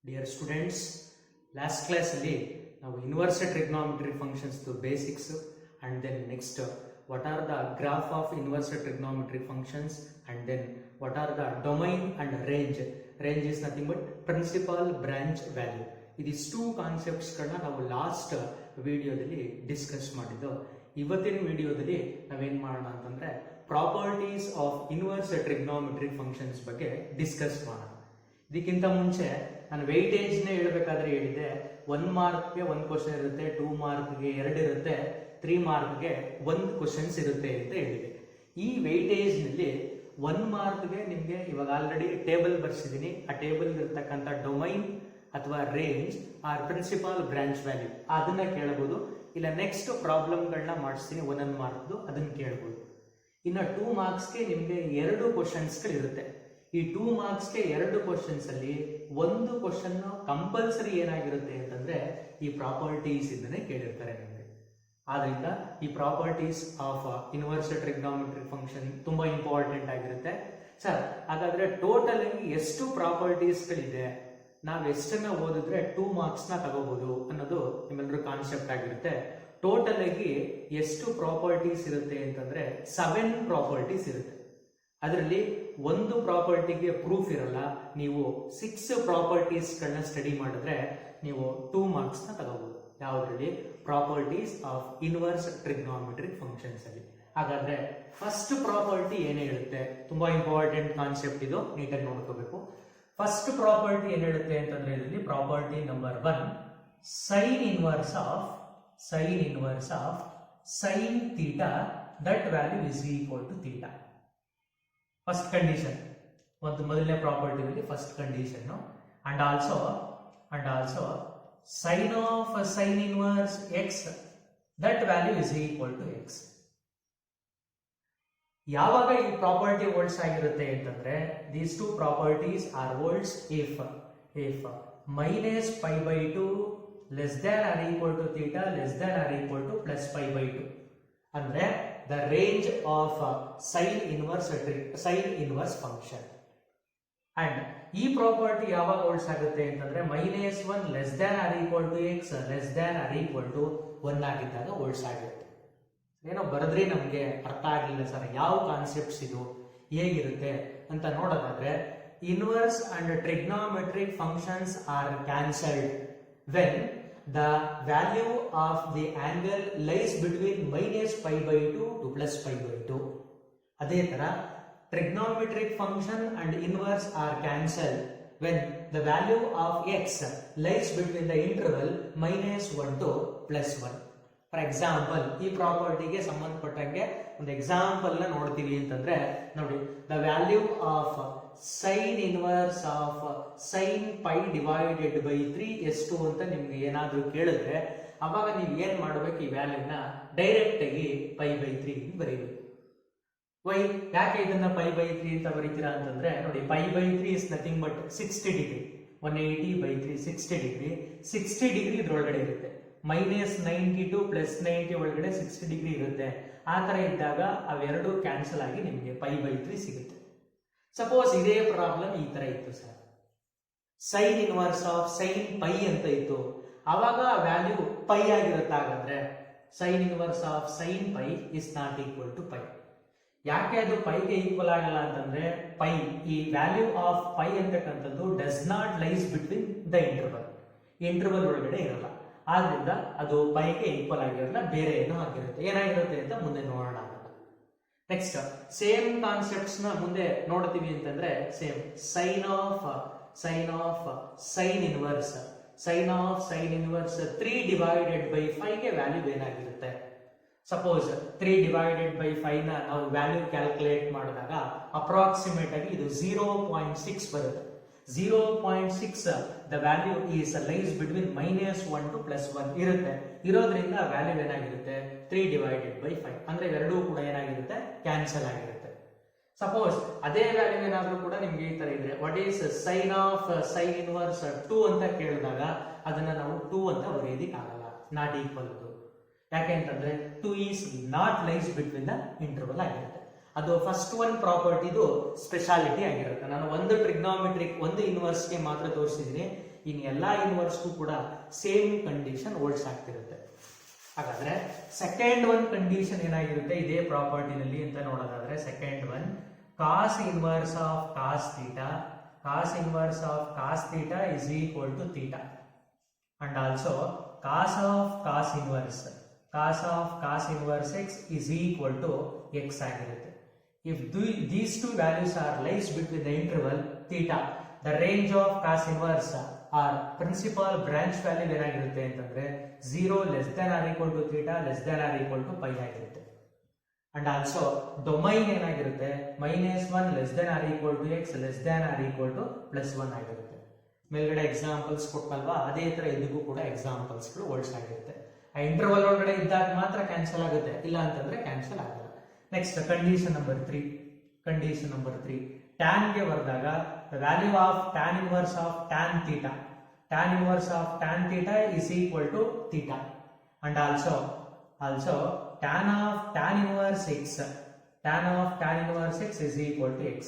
Dear students, last ಕ್ಲಾಸಲ್ಲಿ ನಾವು inverse trigonometry functions basics and then next what are the graph of inverse trigonometric functions and then what are the domain and range. Range is nothing but principal branch value. ಇದಿಷ್ಟು concepts ಗಳನ್ನ ನಾವು last ವಿಡಿಯೋದಲ್ಲಿ discuss ಮಾಡಿದ್ದು. ಇವತ್ತಿನ ವಿಡಿಯೋದಲ್ಲಿ ನಾವೇನ್ ಮಾಡೋಣ ಅಂತಂದ್ರೆ properties of inverse trigonometric functions ಬಗ್ಗೆ ಡಿಸ್ಕಸ್ ಮಾಡೋಣ. ಇದಕ್ಕಿಂತ ಮುಂಚೆ ನಾನು ವೆಯ್ಟೇಜ್ ನೇ ಹೇಳ್ಬೇಕಾದ್ರೆ ಹೇಳಿದೆ 1 ಮಾರ್ಕ್ಗೆ 1 ಕ್ವಶನ್ ಇರುತ್ತೆ, 2 ಮಾರ್ಕ್ಗೆ 2 ಇರುತ್ತೆ, 3 ಮಾರ್ಕ್ಗೆ 1 ಕ್ವಶನ್ಸ್ ಇರುತ್ತೆ ಅಂತ ಹೇಳಿದೆ. ಈ ವೆಯ್ಟೇಜ್ ನಲ್ಲಿ 1 ಮಾರ್ಕ್ಗೆ ನಿಮಗೆ ಇವಾಗ ಆಲ್ರೆಡಿ ಟೇಬಲ್ ಬರ್ಸಿದ್ದೀನಿ. ಆ ಟೇಬಲ್ ಇರತಕ್ಕಂಥ ಡೊಮೈನ್ ಅಥವಾ range or principal branch value ಅದನ್ನ ಕೇಳಬಹುದು. ಇಲ್ಲ ನೆಕ್ಸ್ಟ್ ಪ್ರಾಬ್ಲಮ್ಗಳನ್ನ ಮಾಡಿಸ್ತೀನಿ 1 ಮಾರ್ಕ್ದು, ಅದನ್ನ ಕೇಳಬಹುದು. ಇನ್ನು 2 ಮಾರ್ಕ್ಸ್ಗೆ ನಿಮಗೆ 2 ಕ್ವಶನ್ಸ್ಗಳಿರುತ್ತೆ. ಈ 2 ಮಾರ್ಕ್ಸ್ಗೆ 2 ಕ್ವಶನ್ಸ್ ಅಲ್ಲಿ 1 ಕ್ವಶನ್ ಕಂಪಲ್ಸರಿ ಏನಾಗಿರುತ್ತೆ ಅಂತಂದ್ರೆ ಈ ಪ್ರಾಪರ್ಟೀಸ್ ಇಂದನೇ ಕೇಳಿರ್ತಾರೆ ನಿಮಗೆ. ಆದ್ರಿಂದ ಈ properties of inverse trigonometric function ತುಂಬಾ ಇಂಪಾರ್ಟೆಂಟ್ ಆಗಿರುತ್ತೆ. ಸರ್, ಹಾಗಾದ್ರೆ ಟೋಟಲ್ ಆಗಿ ಎಷ್ಟು ಪ್ರಾಪರ್ಟೀಸ್ಗಳಿದೆ, ನಾವು ಎಷ್ಟನ್ನ ಓದಿದ್ರೆ 2 ಮಾರ್ಕ್ಸ್ ನ ತಗೋಬಹುದು ಅನ್ನೋದು ನಿಮ್ಮೆಲ್ಲರೂ ಕಾನ್ಸೆಪ್ಟ್ ಆಗಿರುತ್ತೆ. ಟೋಟಲ್ ಆಗಿ ಎಷ್ಟು ಪ್ರಾಪರ್ಟೀಸ್ ಇರುತ್ತೆ ಅಂತಂದ್ರೆ 7 ಪ್ರಾಪರ್ಟೀಸ್ ಇರುತ್ತೆ. ಅದರಲ್ಲಿ 1 ಪ್ರಾಪರ್ಟಿಗೆ ಪ್ರೂಫ್ ಇರಲ್ಲ. ನೀವು 6 ಪ್ರಾಪರ್ಟೀಸ್ ಗಳನ್ನ ಸ್ಟಡಿ ಮಾಡಿದ್ರೆ ನೀವು 2 ಮಾರ್ಕ್ಸ್ ನ ತಗೋಬಹುದು. ಯಾವುದ್ರಲ್ಲಿ? Properties of inverse trigonometric functions ಅಲ್ಲಿ. ಹಾಗಾದ್ರೆ ಫಸ್ಟ್ ಪ್ರಾಪರ್ಟಿ ಏನೇ ಹೇಳುತ್ತೆ, ತುಂಬಾ ಇಂಪಾರ್ಟೆಂಟ್ ಕಾನ್ಸೆಪ್ಟ್ ಇದು, ನೀಟಾಗಿ ನೋಡ್ಕೋಬೇಕು. ಫಸ್ಟ್ ಪ್ರಾಪರ್ಟಿ ಏನ್ ಹೇಳುತ್ತೆ ಅಂತಂದ್ರೆ ಇದರಲ್ಲಿ property number 1, sine inverse of sine theta that value is equal to theta. First condition, ಒಂದು ಮೊದಲನೇ property first condition. And also sin of sin inverse x that value is equal to x. ಯಾವಾಗ ಈ property holds ಆಗಿರುತ್ತೆ ಅಂತಂದ್ರೆ these two properties are holds if minus pi by 2 less than or equal to theta less than or equal to plus pi by 2. ಅಂದ್ರೆ the range of sin inverse function. And ಈ property ಯಾವಾಗ holds ಆಗುತ್ತೆ ಅಂತಂದ್ರೆ -1 less than or equal to x less than or equal to 1 ಆಗಿದ್ದಾಗ holds ಆಗುತ್ತೆ. ಏನೋ ಬರೆದ್ರೆ ನಮಗೆ ಅರ್ಥ ಆಗಲಿಲ್ಲ ಸರ್, ಯಾವ ಕಾನ್ಸೆಪ್ಟ್ಸ್ ಇದು ಹೇಗಿರುತ್ತೆ ಅಂತ ನೋಡೋದಾದ್ರೆ, inverse and trigonometric functions are cancelled when the value of the angle lies between -π/2 to +π/2. ಅದೇ ತರ trigonometric function and inverse are cancelled when the value of x lies between the interval -1 to +1. For example, ಈ ಪ್ರಾಪರ್ಟಿಗೆ ಸಂಬಂಧಪಟ್ಟಂಗೆ ಒಂದು example ನ ನೋಡ್ತೀವಿ ಅಂತಂದ್ರೆ ನೋಡಿ, the value of sin inverse of sin pi divided by 3 ಎಷ್ಟು ಅಂತ ನಿಮ್ಗೆ ಏನಾದ್ರೂ ಕೇಳಿದ್ರೆ ಅವಾಗ ನೀವು ಏನ್ ಮಾಡ್ಬೇಕು, ಈ ವ್ಯಾಲ್ಯೂನ ಡೈರೆಕ್ಟ್ ಆಗಿ π/3 ಬರೀಬೇಕು. ವೈ ಯಾಕೆ ಇದನ್ನ π/3 ಅಂತ ಬರೀತೀರಾ ಅಂತಂದ್ರೆ ನೋಡಿ, π/3 is nothing but 60 degree. 180/3 60 degree. 60 degree ಇದ್ರೊಳಗಡೆ ಇರುತ್ತೆ. -92 +90 ಒಳಗಡೆ 60 ಡಿಗ್ರಿ ಇರುತ್ತೆ. ಆ ತರ ಇದ್ದಾಗ ಅವೆರಡು ಕ್ಯಾನ್ಸಲ್ ಆಗಿ ನಿಮಗೆ π/3 ಸಿಗುತ್ತೆ. ಸಪೋಸ್ ಇದೇ ಪ್ರಾಬ್ಲಮ್ ಈ ತರ ಇತ್ತು sir, sine inverse of sine pi ಅಂತ ಇತ್ತು, ಅವಾಗ ವ್ಯಾಲ್ಯೂ ಪೈ ಆಗಿರುತ್ತೆ. ಹಾಗಾದ್ರೆ sine inverse of sine pi is not equal to pi. ಯಾಕೆ ಅದು ಪೈಗೆ ಈಕ್ವಲ್ ಆಗಲ್ಲ ಅಂತಂದ್ರೆ ಪೈ, ಈ ವ್ಯಾಲ್ಯೂ ಆಫ್ ಪೈ ಅಂತಕ್ಕಂಥದ್ದು does not lies between the interval ಒಳಗಡೆ ಇರಲ್ಲ. ಆದ್ರಿಂದ ಅದು ಪೈಗೆ ಈಕ್ವಲ್ ಆಗಿರಲ್ಲ, ಬೇರೆ ಏನೋ ಆಗಿರುತ್ತೆ. ಏನಾಗಿರುತ್ತೆ ಅಂತ ಮುಂದೆ ನೋಡೋಣ. ನೆಕ್ಸ್ಟ್ ಸೇಮ್ ಕಾನ್ಸೆಪ್ಟ್ಸ್ ನ ಮುಂದೆ ನೋಡ್ತೀವಿ ಅಂತಂದ್ರೆ same sine of sine inverse 3/5 ಗೆ ವ್ಯಾಲ್ಯೂ ಏನಾಗಿರುತ್ತೆ. ಸಪೋಸ್ 3/5 ನ ನಾವು ವ್ಯಾಲ್ಯೂ ಕ್ಯಾಲ್ಕುಲೇಟ್ ಮಾಡಿದಾಗ ಅಪ್ರಾಕ್ಸಿಮೇಟ್ ಆಗಿ ಇದು 0.6 ಬರುತ್ತೆ. 0.6 the value is lies between -1 to +1 ಇರುತ್ತೆ. ಇರೋದ್ರಿಂದ ವ್ಯಾಲ್ಯೂ ಏನಾಗಿರುತ್ತೆ 3/5. ಅಂದ್ರೆ ಇವೆರಡೂ ಕೂಡ ಏನಾಗಿರುತ್ತೆ, ಕ್ಯಾನ್ಸಲ್ ಆಗಿರುತ್ತೆ. ಸಪೋಸ್ ಅದೇ ವ್ಯಾಲ್ಯೂ ಏನಾದ್ರೂ ಕೂಡ ನಿಮ್ಗೆ ಈ ತರ ಇದ್ರೆ, what is sine of sine inverse 2 ಅಂತ ಕೇಳಿದಾಗ ಅದನ್ನ ನಾವು 2 ಅಂತ ಬರೆಯೋದಿಕ್ ಆಗಲ್ಲ, ನಾಟ್ ಈಕ್ವಲ್. ಯಾಕೆ ಅಂತಂದ್ರೆ 2 is not lies between the interval ಆಗಿರುತ್ತೆ. ಅದು ಫಸ್ಟ್ ಒನ್ ಪ್ರಾಪರ್ಟಿದು ಸ್ಪೆಷಾಲಿಟಿ ಆಗಿರುತ್ತೆ. ನಾನು ಒಂದು ಟ್ರಿಗ್ನಾಮೆಟ್ರಿಕ್ ಒಂದು ಇನ್ವರ್ಸ್ಗೆ ಮಾತ್ರ ತೋರಿಸಿದ್ದೀನಿ, ಇನ್ನು ಎಲ್ಲಾ ಇನ್ವರ್ಸ್ಗೂ ಕೂಡ ಸೇಮ್ ಕಂಡೀಷನ್ ಹೋಲ್ಡ್ಸ್ ಆಗ್ತಿರುತ್ತೆ. ಹಾಗಾದ್ರೆ ಸೆಕೆಂಡ್ ಒನ್ ಕಂಡೀಷನ್ ಏನಾಗಿರುತ್ತೆ ಇದೇ ಪ್ರಾಪರ್ಟಿನಲ್ಲಿ ಅಂತ ನೋಡೋದಾದ್ರೆ, second one cos inverse of cos theta, cos inverse of cos theta is equal to theta, and also cos of cos inverse x is equal to x ಆಗಿರುತ್ತೆ. If these two values are lies between the interval theta, the range of cos inverse or principal branch value ಏನಾಗಿರುತ್ತೆ ಅಂತಂದ್ರೆ 0 less than or equal to theta less than or equal to pi ಆಗಿರುತ್ತೆ. And also domain ಏನಾಗಿರುತ್ತೆ -1 less than or equal to x less than or equal to +1 ಆಗಿರುತ್ತೆ. ಮೇಲ್ಗಡೆ examples ಕೊಟ್ಟಲ್ವಾ, ಅದೇ ತರ ಇದಕ್ಕೂ ಕೂಡ ಎಕ್ಸಾಂಪಲ್ಸ್ ಗಳು ಹೋಲ್ಡ್ಸ್ ಆಗಿರುತ್ತೆ. ಆ ಇಂಟರ್ವಲ್ ಒಳಗಡೆ ಇದ್ದಾಗ ಮಾತ್ರ ಕ್ಯಾನ್ಸಲ್ ಆಗುತ್ತೆ, ಇಲ್ಲ ಅಂತಂದ್ರೆ ಕ್ಯಾನ್ಸಲ್ ಆಗಲ್ಲ. ನೆಕ್ಸ್ಟ್ ಕಂಡೀಷನ್ ನಂಬರ್ 3 tan ಗೆ ಬರೆದಾಗ the value of tan inverse of tan theta is equal to theta, and also tan of tan inverse x is equal to x.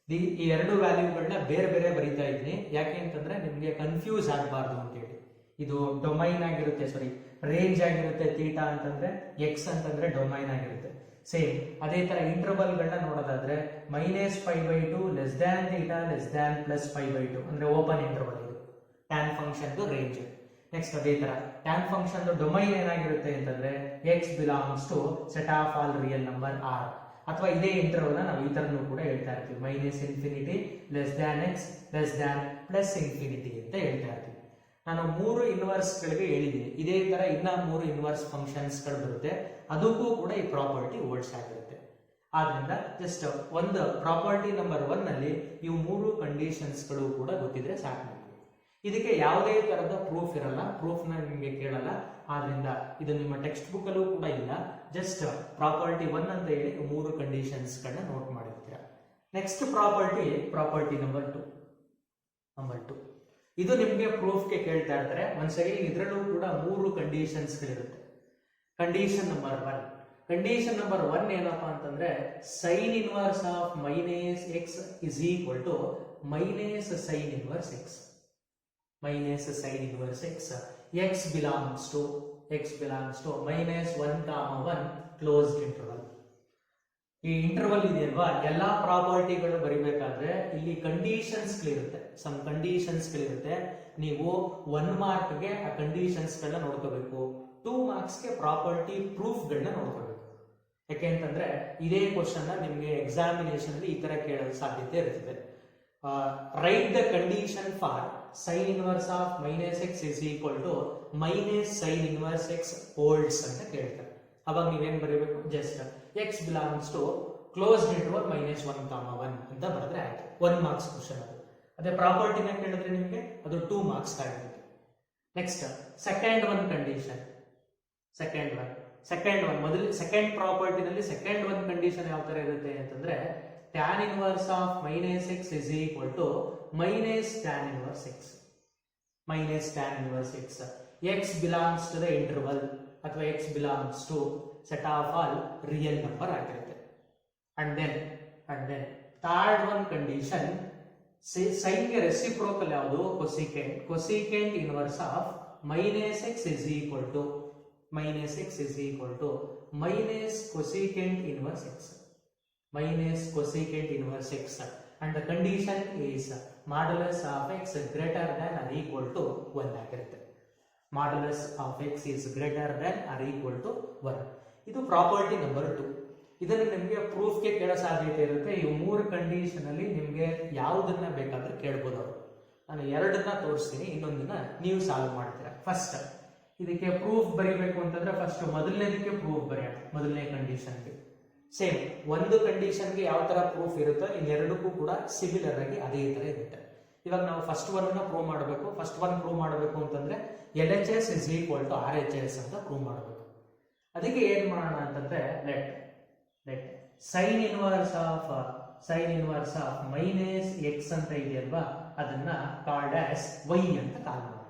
ಈ ಎರಡು ವ್ಯಾಲ್ಯೂಗಳನ್ನ ಬೇರೆ ಬೇರೆ ಬರೀತಾ ಇದ್ದೀನಿ, ಯಾಕೆ ಅಂತಂದ್ರೆ ನಿಮ್ಗೆ ಕನ್ಫ್ಯೂಸ್ ಆಗಬಾರ್ದು ಅಂತೇಳಿ. ಇದು ಡೊಮೈನ್ ಆಗಿರುತ್ತೆ, ರೇಂಜ್ ಆಗಿರುತ್ತೆ ಥೀಟಾ ಅಂತಂದ್ರೆ, ಎಕ್ಸ್ ಅಂತಂದ್ರೆ ಡೊಮೈನ್ ಆಗಿರುತ್ತೆ. ಸೇಮ್ ಅದೇ ತರ ಇಂಟರ್ವಲ್ ಗಳನ್ನ ನೋಡೋದಾದ್ರೆ -π/2 less than theta less than +π/2 ಅಂದ್ರೆ ಓಪನ್ ಇಂಟರ್ವಲ್ ಇದು ಟ್ಯಾನ್ ಫಂಕ್ಷನ್ ರೇಂಜ್. ನೆಕ್ಸ್ಟ್ ಅದೇ ತರ ಟ್ಯಾನ್ ಫಂಕ್ಷನ್ ಡೊಮೈನ್ ಏನಾಗಿರುತ್ತೆ ಅಂತಂದ್ರೆ x belongs to set of all real number r, ಅಥವಾ ಇದೇ ಇಂಟರ್ವಲ್ ನಾವು ಈ ತರನೂ ಕೂಡ ಹೇಳ್ತಾ ಇರ್ತೀವಿ, -∞ less than x less than +∞ ಅಂತ ಹೇಳ್ತಾ ಇರ್ತೀವಿ. ನಾನು 3 ಇನ್ವರ್ಸ್ ಗಳಿಗೆ ಹೇಳಿದ್ದೀನಿ, ಇದೇ ತರ ಇನ್ನ 3 ಇನ್ವರ್ಸ್ ಫಂಕ್ಷನ್ಸ್ ಗಳು ಬರುತ್ತೆ, ಅದಕ್ಕೂ ಕೂಡ ಈ ಪ್ರಾಪರ್ಟಿ ಹೋಲ್ಡ್ಸ್ ಆಗಿರುತ್ತೆ. ಆದ್ರಿಂದ ಜಸ್ಟ್ ಒಂದು ಪ್ರಾಪರ್ಟಿ ನಂಬರ್ 1 ನಲ್ಲಿ ಇವು 3 ಕಂಡೀಷನ್ಸ್ ಗಳು ಕೂಡ ಗೊತ್ತಿದ್ರೆ ಸಾಕು. ಇದಕ್ಕೆ ಯಾವುದೇ ತರದ ಪ್ರೂಫ್ ಇರಲ್ಲ, ಪ್ರೂಫ್ ನ ನಿಮಗೆ ಕೇಳಲ್ಲ, ಆದ್ರಿಂದ ಇದು ನಿಮ್ಮ ಟೆಕ್ಸ್ಟ್ ಬುಕ್ ಅಲ್ಲೂ ಕೂಡ ಇಲ್ಲ. ಜಸ್ಟ್ ಪ್ರಾಪರ್ಟಿ 1 ಅಂತ ಹೇಳಿ 3 ಕಂಡೀಷನ್ಸ್ ಗಳನ್ನ ನೋಟ್ ಮಾಡಿರ್ತೀರಾ. Next property number 2. ಇದು ನಿಮಗೆ ಪ್ರೂಫ್ ಗೆ ಕೇಳ್ತಾ ಇರ್ತಾರೆ. ಒಂದ್ಸರಿ ಇದರಲ್ಲೂ ಕೂಡ 3 ಕಂಡೀಷನ್ಸ್ ಗಳಿರುತ್ತೆ. ಕಂಡೀಷನ್ ನಂಬರ್ 1 ಏನಪ್ಪಾ ಅಂತಂದ್ರೆ sin inverse of -x is equal to -sin inverse x. x belongs to -1, closed interval. ಈ ಇಂಟರ್ವಲ್ ಇದೆಯಲ್ವಾ, ಎಲ್ಲಾ ಪ್ರಾಪರ್ಟಿಗಳು ಬರಿಬೇಕಾದ್ರೆ ಇಲ್ಲಿ ಕಂಡೀಷನ್ಸ್ ಗಳಿರುತ್ತೆ, ಸಮ್ ಕಂಡೀಷನ್ಸ್ ಗಳಿರುತ್ತೆ. ನೀವು 1 ಮಾರ್ಕ್ ಗೆ ಆ ಕಂಡೀಷನ್ಸ್ ಗಳನ್ನ ನೋಡ್ಕೋಬೇಕು, 2 ಮಾರ್ಕ್ಸ್ ಗೆ ಪ್ರಾಪರ್ಟಿ ಪ್ರೂಫ್ ಗಳನ್ನ ನೋಡ್ಕೋಬೇಕು. ಯಾಕೆ ಅಂತಂದ್ರೆ ಇದೇ ಕ್ವಶನ್ ನಿಮ್ಗೆ ಎಕ್ಸಾಮಿನೇಷನ್ ಅಲ್ಲಿ ಈ ತರ ಕೇಳೋ ಸಾಧ್ಯತೆ ಇರ್ತದೆ. Right the condition for sin inverse of -x is equal to -sin inverse x holds ಅಂತ ಕೇಳ್ತಾರೆ. ಅವಾಗ ನೀವೇನ್ ಬರೀಬೇಕು, just x belongs to closed interval -1, ಅಂತ ಬರೆದ್ರೆ ಆಯ್ತು. 1 ಮಾರ್ಕ್ಸ್ ಕ್ವಶನ್ ಅದು. ಅದೇ ಪ್ರಾಪರ್ಟಿನ ಕೇಳಿದ್ರೆ ನಿಮಗೆ ಅದು 2 ಮಾರ್ಕ್ಸ್ ಆಗುತ್ತೆ. Next second one condition. Second ಪ್ರಾಪರ್ಟಿನಲ್ಲಿ ಸೆಕೆಂಡ್ ಒನ್ ಕಂಡೀಷನ್ ಯಾವ ತರ ಇರುತ್ತೆ ಅಂತಂದ್ರೆ tan inverse of -x is equal to -tan inverse x. x belongs to the interval ಅಥವಾ x belongs to set of all real number ಆಗಿರುತ್ತೆ. And then third one condition, sin ಗೆ reciprocal ಯಾವುದು, cosecant inverse of -x is equal to cosecant inverse x. And the condition is modulus of x greater than or equal to 1 ಆಗಿರುತ್ತೆ. modulus of x is greater than or equal to 1. ಇದು property number 2. ಇದನ್ನು ನಿಮಗೆ proof ಗೆ ಕೇಳೋ ಸಾಧ್ಯತೆ ಇರುತ್ತೆ. ಈ 3 condition ಅಲ್ಲಿ ನಿಮಗೆ ಯಾವುದನ್ನ ಬೇಕಾದ್ರೂ ಕೇಳಬಹುದು ಅವರು. ನಾನು 2 ತೋರಿಸ್ತೀನಿ, ಇನ್ನೊಂದನ್ನ ನೀವು ಸಾಲ್ವ್ ಮಾಡ್ತೀರಾ. ಫಸ್ಟ್ ಇದಕ್ಕೆ ಪ್ರೂಫ್ ಬರೀಬೇಕು ಅಂತಂದ್ರೆ ಫಸ್ಟ್ ಮೊದಲನೇದಕ್ಕೆ ಪ್ರೂಫ್ ಬರೆಯೋಣ. ಮೊದಲನೇ ಕಂಡೀಷನ್ಗೆ ಸೇಮ್ ಒಂದು ಕಂಡೀಷನ್ಗೆ ಯಾವ ತರ ಪ್ರೂಫ್ ಇರುತ್ತೋ ಇನ್ನೆರಡಕ್ಕೂ ಕೂಡ ಸಿಮಿಲರ್ ಆಗಿ ಅದೇ ತರ ಇರುತ್ತೆ. ಇವಾಗ ನಾವು ಫಸ್ಟ್ ಒನ್ ಪ್ರೂವ್ ಮಾಡಬೇಕು. ಫಸ್ಟ್ ಒನ್ ಪ್ರೂವ್ ಮಾಡಬೇಕು ಅಂತಂದ್ರೆ LHS is equal to RHS ಅಂತ ಪ್ರೂವ್ ಮಾಡಬೇಕು. ಅದಕ್ಕೆ ಏನ್ ಮಾಡೋಣ ಅಂತಂದ್ರೆ let sin inverse of -x ಅಂತ ಇದೆಯಲ್ವಾ, ಅದನ್ನ ಕಾಲ್ಡ್ ಆಸ್ y ಅಂತ ಕಾಲ್ ಮಾಡೋಣ.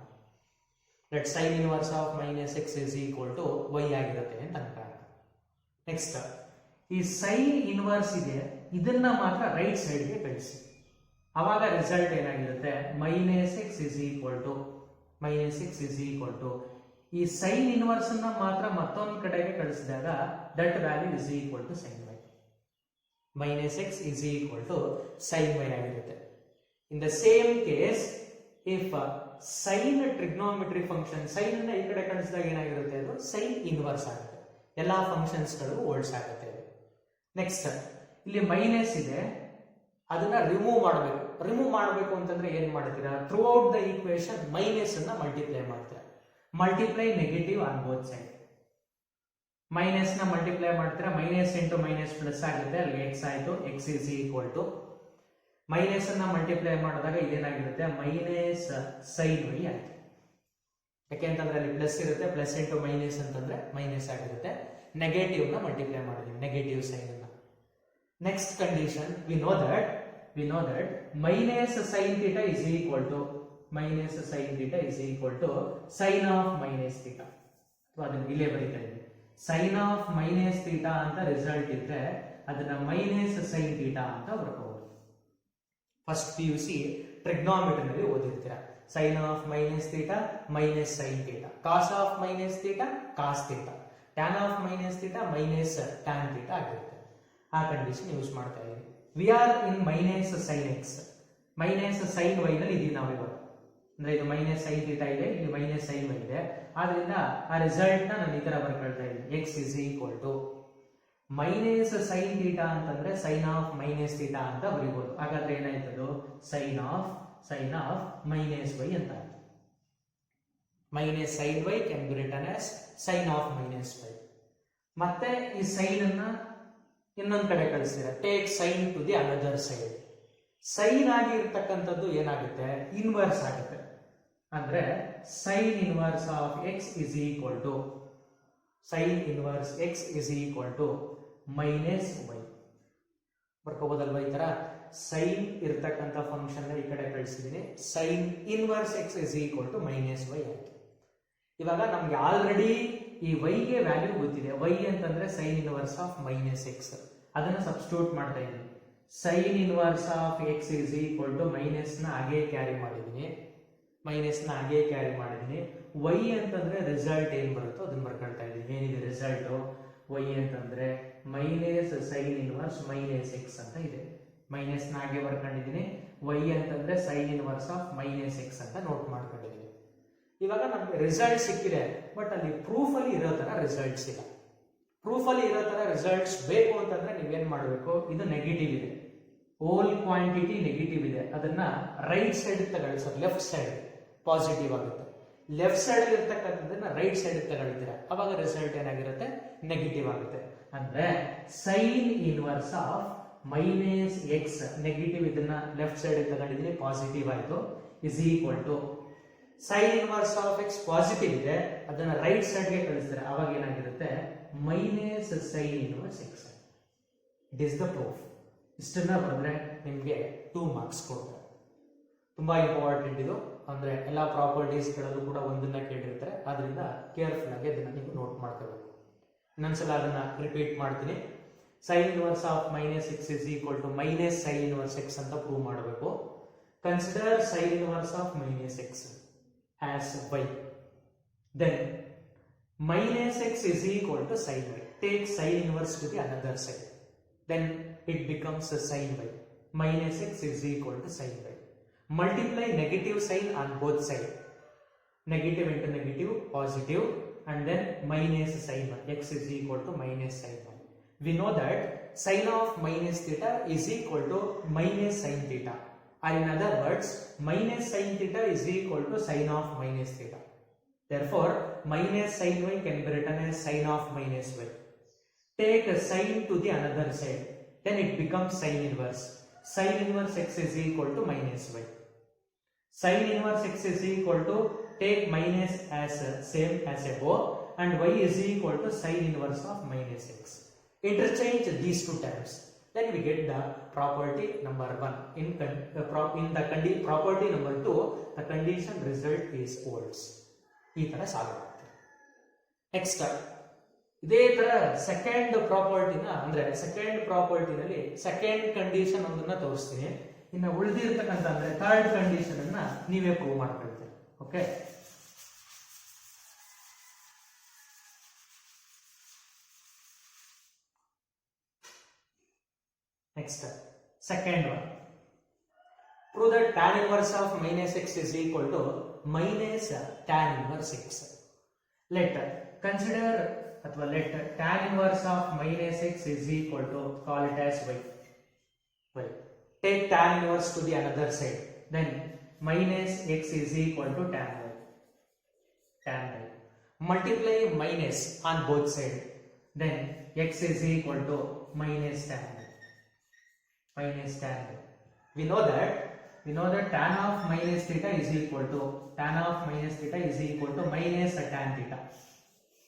Let sin inverse of -x is equal to y ಆಗಿರುತ್ತೆ ಅಂತ ಅನ್ಕೊಳ್ಳೋಣ. ನೆಕ್ಸ್ಟ್ ಈ ಸೈನ್ ಇನ್ವರ್ಸ್ ಇದೆ, ಇದನ್ನ ಮಾತ್ರ ರೈಟ್ ಸೈಡ್ಗೆ ಕಳಿಸಿ. ಅವಾಗ ರಿಸಲ್ಟ್ ಏನಾಗಿರುತ್ತೆ, minus x is equal to ಈ ಸೈನ್ ಇನ್ವರ್ಸ್ ಅನ್ನ ಮಾತ್ರ ಮತ್ತೊಂದು ಕಡೆಗೆ ಕಳಿಸಿದಾಗ that value is equal to sine y. Minus x is equal to sine y ಆಗಿರುತ್ತೆ. In the same case if sine trigonometry function, sine ಅನ್ನ ಈ ಕಡೆ ಕಳಿಸಿದಾಗ ಏನಾಗಿರುತ್ತೆ, ಅದು ಸೈನ್ ಇನ್ವರ್ಸ್ ಆಗುತ್ತೆ. ಎಲ್ಲಾ ಫಂಕ್ಷನ್ಸ್ ಗಳು ಓಲ್ಡ್ಸ್ ಆಗುತ್ತೆ. ನೆಕ್ಸ್ಟ್ ಇಲ್ಲಿ ಮೈನಸ್ ಇದೆ, ಅದನ್ನ ರಿಮೂವ್ ಮಾಡಬೇಕು ಅಂತಂದ್ರೆ ಏನ್ ಮಾಡ್ತೀರಾ, throughout the equation minus ಅನ್ನ ಮಲ್ಟಿಪ್ಲೈ ಮಾಡ್ತೀರಾ. Multiply negative on both side. Minus ನ ಮಲ್ಟಿಪ್ಲೈ ಮಾಡ್ತೀರಾ, ಮೈನಸ್ ಇಂಟು ಮೈನಸ್ ಪ್ಲಸ್ ಆಗುತ್ತೆ, ಅಲ್ಲಿ ಎಕ್ಸ್ ಆಯ್ತು, x is equal to minus ಅನ್ನ ಮಲ್ಟಿಪ್ಲೈ ಮಾಡಿದಾಗ ಇದೇನಾಗಿರುತ್ತೆ, ಮೈನಸ್ ಸೈನ್ ವೈ ಆಯ್ತು. ಯಾಕೆಂತಂದ್ರೆ ಅಲ್ಲಿ ಪ್ಲಸ್ ಇರುತ್ತೆ, ಪ್ಲಸ್ ಇಂಟು ಮೈನಸ್ ಅಂತಂದ್ರೆ ಮೈನಸ್ ಆಗಿರುತ್ತೆ. ನೆಗೆಟಿವ್ ನ ಮಲ್ಟಿಪ್ಲೈ ಮಾಡಿದೀವಿ, ನೆಗೆಟಿವ್ ಸೈನ್ ಅನ್ನ. Next condition, we know that minus sine theta is equal to sine of minus theta. ಅದನ್ನ ಇಲ್ಲೇ ಬರೀತಾ ಇದ್ದೀವಿ, ಸೈನ್ ಆಫ್ ಮೈನಸ್ ಥೀಟಾ ಅಂತ ರಿಸಲ್ಟ್ ಇದ್ರೆ ಅದನ್ನ ಮೈನಸ್ ಸೈನ್ ಥೀಟಾ ಅಂತ ಬರ್ಕೋಬಹುದು. ಫಸ್ಟ್ PUC ಟ್ರಿಗ್ನೋಮೆಟ್ರಿ ನಲ್ಲಿ ಓದಿರ್ತೀರಾ, sine of minus theta minus sine theta, cos of minus theta cos theta, tan of minus theta minus tan theta ಆಗಿರುತ್ತೆ. ಆ condition use ಮಾಡ್ತಾ ಇದ್ದೀವಿ. We are in minus sine x, minus sine y ನಲ್ಲಿ ಇದೀವಿ ನಾವು ಇವಾಗ. ಅಂದ್ರೆ ಇದು ಮೈನಸ್ ಸೈನ್ ಥೀಟಾ ಇದೆ, ಇಲ್ಲಿ ಮೈನಸ್ ಸೈನ್ ವೈ ಇದೆ. ಆದ್ರಿಂದ ಆ ರಿಸಲ್ಟ್ ನ ನಾನು ಈ ತರ ಬರ್ಕೊಳ್ತಾ ಇದ್ದೀನಿ, x is equal to minus sine theta ಅಂತಂದ್ರೆ ಸೈನ್ ಆಫ್ ಮೈನಸ್ ಥೀಟಾ ಅಂತ ಬರೀಬಹುದು. ಹಾಗಾದ್ರೆ ಏನಾಯ್ತದು, ಸೈನ್ ಆಫ್ ಮೈನಸ್ ವೈ ಅಂತ ಆಯ್ತು. Minus sine y can be written as sine of minus y. ಮತ್ತೆ ಈ ಸೈನ್ ಅನ್ನ ಇನ್ನೊಂದ್ ಕಡೆ ಕಳಿಸ್ತೀರಾ, take sine to the another side. Sine ಆಗಿ ಇರ್ತಕ್ಕಂಥದ್ದು ಏನಾಗುತ್ತೆ, ಇನ್ವರ್ಸ್ ಆಗುತ್ತೆ. ಅಂದ್ರೆ sine inverse of x is equal to minus y. ಬರ್ಕೋಬೋದಲ್ವಾ ಈ ತರ. ಸೈನ್ ಇರ್ತಕ್ಕಂಥ ಫಂಕ್ಷನ್ ಈ ಕಡೆ ಕಳಿಸಿದೀನಿ, sine inverse x is equal to minus y ಆಯ್ತು. ಇವಾಗ ನಮ್ಗೆ ಆಲ್ರೆಡಿ ಈ y ಗೆ ವ್ಯಾಲ್ಯೂ ಗೊತ್ತಿದೆ. y ಅಂತಂದ್ರೆ sine inverse of minus x, ಅದನ್ನ ಸಬ್ಸ್ಟಿಟ್ಯೂಟ್ ಮಾಡ್ತಾ ಇದ್ದೀನಿ. Sine inverse of x is equal to minus ನ ಹಾಗೆ ಕ್ಯಾರಿ ಮಾಡಿದೀನಿ, y ಅಂತಂದ್ರೆ ರಿಸಲ್ಟ್ ಏನ್ ಬರುತ್ತೋ ಅದನ್ನ ಬರ್ಕೊಳ್ತಾ ಇದ್ದೀನಿ. ಏನಿದೆ ರಿಸಲ್ಟ್, y ಅಂತಂದ್ರೆ minus sine inverse minus X ಅಂತ ಇದೆ. ಮೈನಸ್ ನ ಹಾಗೆ ಬರ್ಕೊಂಡಿದ್ದೀನಿ, y ಅಂತಂದ್ರೆ sine inverse of minus X ಅಂತ ನೋಟ್ ಮಾಡ್ಕೊಂಡಿದ್ದೀನಿ. ಇವಾಗ ನಮ್ಗೆ ರಿಸಲ್ಟ್ ಸಿಕ್ಕಿದೆ, ಬಟ್ ಅಲ್ಲಿ ಪ್ರೂಫ್ ಅಲ್ಲಿ ಇರೋ ತರ ರಿಸಲ್ಟ್ಸ್ ಇಲ್ಲ. ಪ್ರೂಫ್ ಅಲ್ಲಿ ಇರೋ ತರ ರಿಸಲ್ಟ್ಸ್ ಬೇಕು ಅಂತಂದ್ರೆ ನೀವೇನ್ ಮಾಡಬೇಕು, ಇದು ನೆಗೆಟಿವ್ ಇದೆ, ಹೋಲ್ ಕ್ವಾಂಟಿಟಿ ನೆಗೆಟಿವ್ ಇದೆ, ಅದನ್ನ ರೈಟ್ ಸೈಡ್ ತಗೊಳ್ಸೋದು, ಲೆಫ್ಟ್ ಸೈಡ್ ಪಾಸಿಟಿವ್ ಆಗುತ್ತೆ. ಲೆಫ್ಟ್ ಸೈಡ್ ಅಲ್ಲಿ ಇರ್ತಕ್ಕಂಥದ್ದನ್ನ ರೈಟ್ ಸೈಡ್ ತಗೊಳ್ತೀರಾ, ಅವಾಗ ರಿಸಲ್ಟ್ ಏನಾಗಿರುತ್ತೆ, ನೆಗೆಟಿವ್ ಆಗುತ್ತೆ. ಅಂದ್ರೆ sine inverse of minus x, negative ಇದನ್ನ ಲೆಫ್ಟ್ ಸೈಡ್ ತಗೊಂಡಿದ್ದೀನಿ, ಪಾಸಿಟಿವ್ ಆಯ್ತು, is equal to sine inverse of x positive ಇದೆ, ಅದನ್ನ ರೈಟ್ ಸೈಡ್ ಗೆ ಕಳಿಸ್ತಾರೆ, ಅವಾಗ ಏನಾಗಿರುತ್ತೆ, minus sine inverse x. It is the proof. ಇಷ್ಟನ್ನ ಬಂದ್ರೆ ನಿಮ್ಗೆ 2 ಮಾರ್ಕ್ಸ್ ಕೊಡ್ತಾರೆ. ತುಂಬಾ ಇಂಪಾರ್ಟೆಂಟ್ ಇದು. ಅಂದ್ರೆ ಎಲ್ಲಾ ಪ್ರಾಪರ್ಟೀಸ್ ಗಳಲ್ಲೂ ಕೂಡ ಒಂದನ್ನ ಕೇಳಿರ್ತಾರೆ, ಆದ್ರಿಂದ ಕೇರ್ಫುಲ್ ಆಗಿ ಅದನ್ನ ನೀವು ನೋಟ್ ಮಾಡ್ಕೋಬೇಕು. ಇನ್ನೊಂದ್ಸಲ ಅದನ್ನ ರಿಪೀಟ್ ಮಾಡ್ತೀನಿ. Sine inverse of minus x is equal to minus sine inverse x ಅಂತ ಪ್ರೂವ್ ಮಾಡಬೇಕು. Consider sine inverse of minus x as y, then minus x is equal to sin y. Take sin inverse to the another side, then it becomes a sin y. Minus x is equal to sin y. Multiply negative sign on both sides, negative into negative positive, and then minus sin y. X is equal to minus sin y. We know that sin of minus theta is equal to minus sin theta. Or in other words, minus sin theta is equal to sin of minus theta. Therefore, minus sin y can be written as sin of minus y. Take a sin to the another side, then it becomes sin inverse. Sin inverse x is equal to minus y. Sin inverse x is equal to, take minus as same as above, and y is equal to sin inverse of minus x. Interchange these two terms. Then we get the property number 1. In the property number 2, the condition result is holds. ಈ ತರ solve ಮಾಡ್ತೀವಿ. Next ಇದೇ ತರ second ಪ್ರಾಪರ್ಟಿನ ಅಂದ್ರೆ second ಪ್ರಾಪರ್ಟಿನಲ್ಲಿ second condition ಒಂದನ್ನ ತೋರಿಸ್ತೀನಿ. ಇನ್ನು ಉಳಿದಿರ್ತಕ್ಕಂಥ ಅಂದ್ರೆ ಥರ್ಡ್ ಕಂಡೀಷನ್ ಅನ್ನ ನೀವೇ ಪ್ರೂವ್ ಮಾಡ್ಕೊಳ್ತೀರಿ. Okay, next second one. Prove that tan inverse of minus x is equal to minus tan inverse x. Let consider ಅಥವಾ let tan inverse of minus x is equal to, call it as y. Take tan inverse to the another side, then minus x is equal to tan y. Tan y. Multiply minus on both sides, then x is equal to minus tan y. Minus tan y. We know that tan of minus theta is equal to minus tan theta.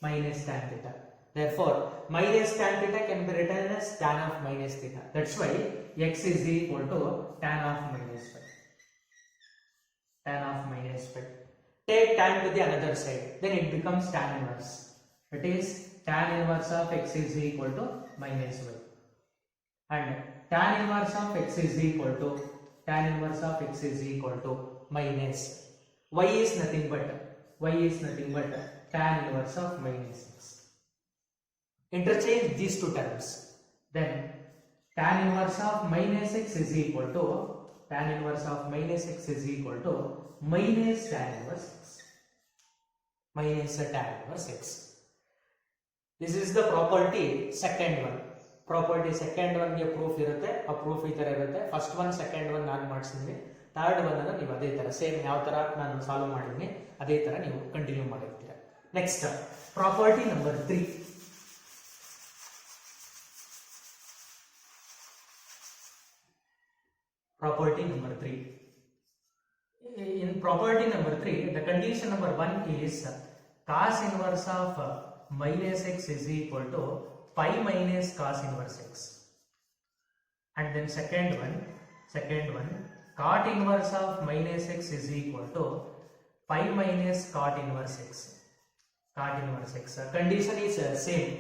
Minus tan theta. Therefore, minus tan theta can be written as tan of minus theta. That's why x is equal to tan of minus phi. Tan of minus phi. Take tan to the another side, then it becomes tan inverse. It is tan inverse of x is equal to minus y. And tan inverse of x is equal to minus y is nothing but tan inverse of minus x. Interchange these two terms, then tan inverse of minus x is equal to minus tan inverse x. This is the property second one. Property second ಒನ್ಗೆ proof ಇರುತ್ತೆ, ಆ proof ಈ ತರ ಇರುತ್ತೆ. First one second one ನಾನು ಮಾಡಿಸಿದ್ದೀನಿ, third one ಅನ್ನು ನೀವು ಅದೇ ತರ ಸೇಮ್ ಯಾವ ತರ ನಾನು ಸಾಲ್ವ್ ಮಾಡಿದ್ದೀನಿ ಅದೇ ತರ ನೀವು ಕಂಟಿನ್ಯೂ ಮಾಡಿರ್ತೀರ. Next property number 3. Property number 3. In property number 3, the condition number 1 is cos inverse of minus x is equal to pi minus cos inverse x. And then second one, cot inverse of minus x is equal to pi minus cot inverse x. Condition is same.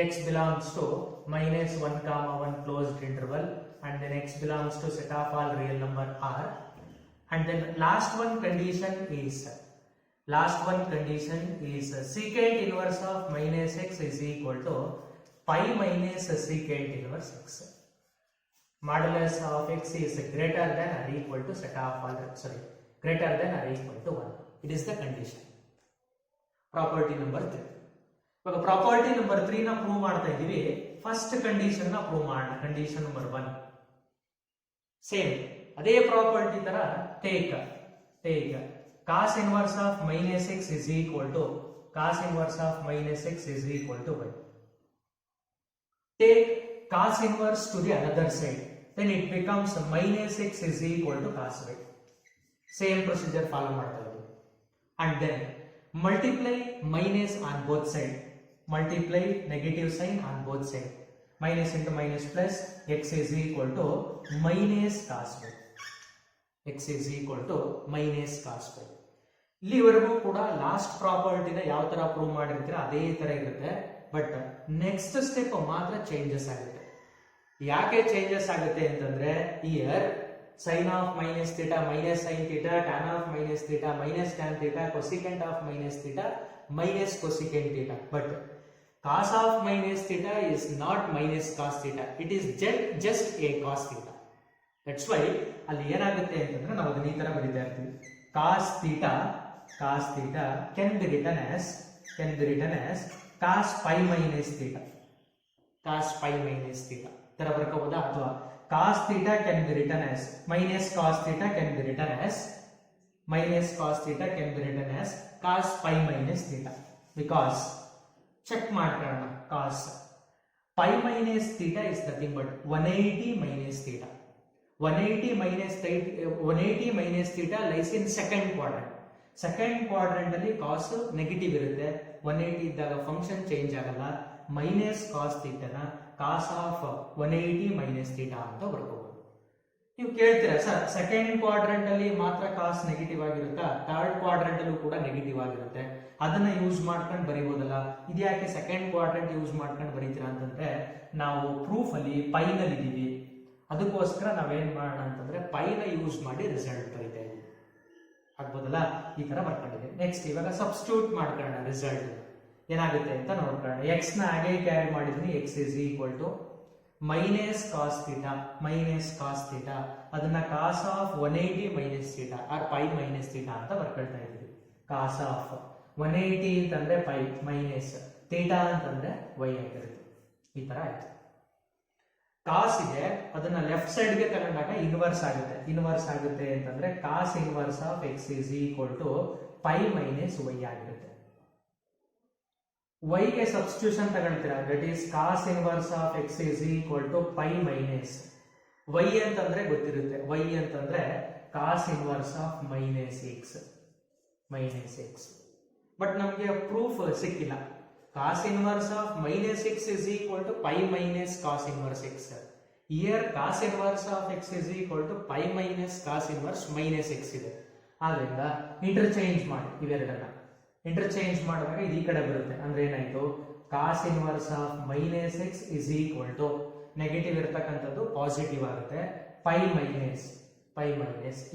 X belongs to minus 1 comma 1 closed interval, and then x belongs to set of all real number r. And then last one condition is secant inverse of minus x is equal to pi minus secant inverse x. Modulus of x is greater than or equal to greater than or equal to 1. It is the condition. Property number 3. ಇವಾಗ property number 3 ನ prove ಮಾಡ್ತಾ ಇದೀವಿ. First condition ನ prove ಮಾಡೋಣ. Condition number 1 same ಅದೇ property ತರ take cos inverse of minus x is equal to y. Take cos inverse to the another side, then it becomes minus x is equal to cos y. Same procedure follow ಮಾಡ್ತಾ ಇದೀವಿ. And then multiply minus on both sides. Multiply negative sign on both sides. Minus into minus plus, x is equal to minus cos y. ಇಲ್ಲಿವರೆಗೂ ಕೂಡ last ಪ್ರಾಪರ್ಟಿನ ಯಾವ ತರ prove ಮಾಡಿರ್ತೀರ ಅದೇ ತರ ಇರುತ್ತೆ. But next step ಮಾತ್ರ ಚೇಂಜಸ್ ಆಗುತ್ತೆ. ಯಾಕೆ ಚೇಂಜಸ್ ಆಗುತ್ತೆ ಅಂತಂದ್ರೆ year sin of minus theta minus sin theta, tan of minus theta minus tan theta, cosecant of minus theta minus cosecant theta. But cos of minus theta is not minus cos theta, it is just a cos theta. That's why ಅಲ್ಲಿ ಏನಾಗುತ್ತೆ ಅಂತಂದ್ರೆ ನಾವು ಅದನ್ನ ಈ ತರ ಬರೀತಾ ಇರ್ತೀವಿ. cos theta can be written as cos pi minus theta. ತರ ಬರ್ಕೋಬೋದಾ? ಅಥವಾ cos theta can be written as minus cos theta can be written as cos pi minus theta. Because check ಮಾಡ್ಕೊಳ್ಳೋಣ. cos pi minus theta is nothing but 180 minus theta. 180 minus theta lies in second quadrant. Second quadrant ಅಲ್ಲಿ cos negative ಇರುತ್ತೆ. 180 ಇದ್ದಾಗ function change ಆಗಲ್ಲ. Minus cos ಥೀಟಾನ cos of 180 minus theta ಅಂತ ಬರ್ಕೋಬಹುದು. ನೀವು ಕೇಳ್ತೀರಾ ಸರ್ ಸೆಕೆಂಡ್ ಕ್ವಾಡ್ರೆಂಟ್ ಅಲ್ಲಿ ಮಾತ್ರ ಕಾಸ್ ನೆಗೆಟಿವ್ ಆಗಿರುತ್ತಾ, ಥರ್ಡ್ ಕ್ವಾಡ್ರೆಂಟ್ ಅಲ್ಲೂ ಕೂಡ ನೆಗೆಟಿವ್ ಆಗಿರುತ್ತೆ, ಅದನ್ನ ಯೂಸ್ ಮಾಡ್ಕೊಂಡು ಬರೀಬಹುದಲ್ಲ, ಇದ್ಯಾಕೆ ಸೆಕೆಂಡ್ ಕ್ವಾಡ್ರೆಂಟ್ ಯೂಸ್ ಮಾಡ್ಕೊಂಡು ಬರೀತೀರಾ ಅಂತಂದ್ರೆ ನಾವು ಪ್ರೂಫ್ ಅಲ್ಲಿ ಪೈನಲ್ಲಿ ಇದೀವಿ, ಅದಕ್ಕೋಸ್ಕರ ನಾವೇನ್ ಮಾಡೋಣ ಅಂತಂದ್ರೆ ಪೈನ ಯೂಸ್ ಮಾಡಿ ರಿಸಲ್ಟ್ ಬರೀತಾ ಇದೀವಿ, ಆಗ್ಬೋದಲ್ಲ, ಈ ತರ ಬರ್ಕೊಂಡಿದ್ದೀವಿ. ನೆಕ್ಸ್ಟ್ ಇವಾಗ ಸಬ್ಸ್ಟಿಟ್ಯೂಟ್ ಮಾಡ್ಕೊಳ್ಳೋಣ, ರಿಸಲ್ಟ್ ಏನಾಗುತ್ತೆ ಅಂತ ನೋಡ್ಕೊಳ್ಳೋಣ. ಎಕ್ಸ್ ನ ಹಾಗೆ ಕ್ಯಾರಿ ಮಾಡಿದೀನಿ, x is equal to minus cos theta, minus cos theta, ಅದನ್ನ cos of 180 minus theta or pi minus theta ಅಂತ ಬರ್ಕೊಳ್ತಾ ಇದ್ದೀವಿ. ಕಾಸ್ ಆಫ್ 180 ಅಂತಂದ್ರೆ ಪೈ ಮೈನಸ್ ಥೀಟಾ ಅಂತಂದ್ರೆ ವೈ ಆಗಿರುತ್ತೆ. ಈ ತರ ಆಯ್ತು. ಕಾಸ್ ಇದೆ, ಅದನ್ನ ಲೆಫ್ಟ್ ಸೈಡ್ ಗೆ ತಗೊಂಡಾಗ ಇನ್ವರ್ಸ್ ಆಗುತ್ತೆ. ಇನ್ವರ್ಸ್ ಆಗುತ್ತೆ ಅಂತಂದ್ರೆ cos inverse of x is equal to pi minus y ಆಗಿರುತ್ತೆ. y ಗೆ ಸಬ್ಸ್ಟಿಟ್ಯೂಷನ್ ತಗೊಳ್ತೀರಾ, that is cos inverse of x is equal to pi minus y ಅಂತಂದ್ರೆ ಗೊತ್ತಿರುತ್ತೆ, y ಅಂತಂದ್ರೆ cos inverse of minus x, minus x. But ನಮಗೆ proof ಸಿಕ್ಕಿಲ್ಲ. Cos inverse of minus x is equal to pi minus cos inverse x. Here cos inverse of x is equal to pi minus cos inverse minus X ಇದೆ. ಆದ್ರಿಂದ interchange ಮಾಡಿ, ಇವೆರಡನ್ನ interchange ಮಾಡಿದಾಗ ಇದು ಈ ಕಡೆ ಬರುತ್ತೆ. ಅಂದ್ರೆ ಏನಾಯ್ತು, cos inverse of minus x is equal to negative ಇರತಕ್ಕಂಥದ್ದು ಪಾಸಿಟಿವ್ ಆಗುತ್ತೆ, ಪೈ ಮೈನಸ್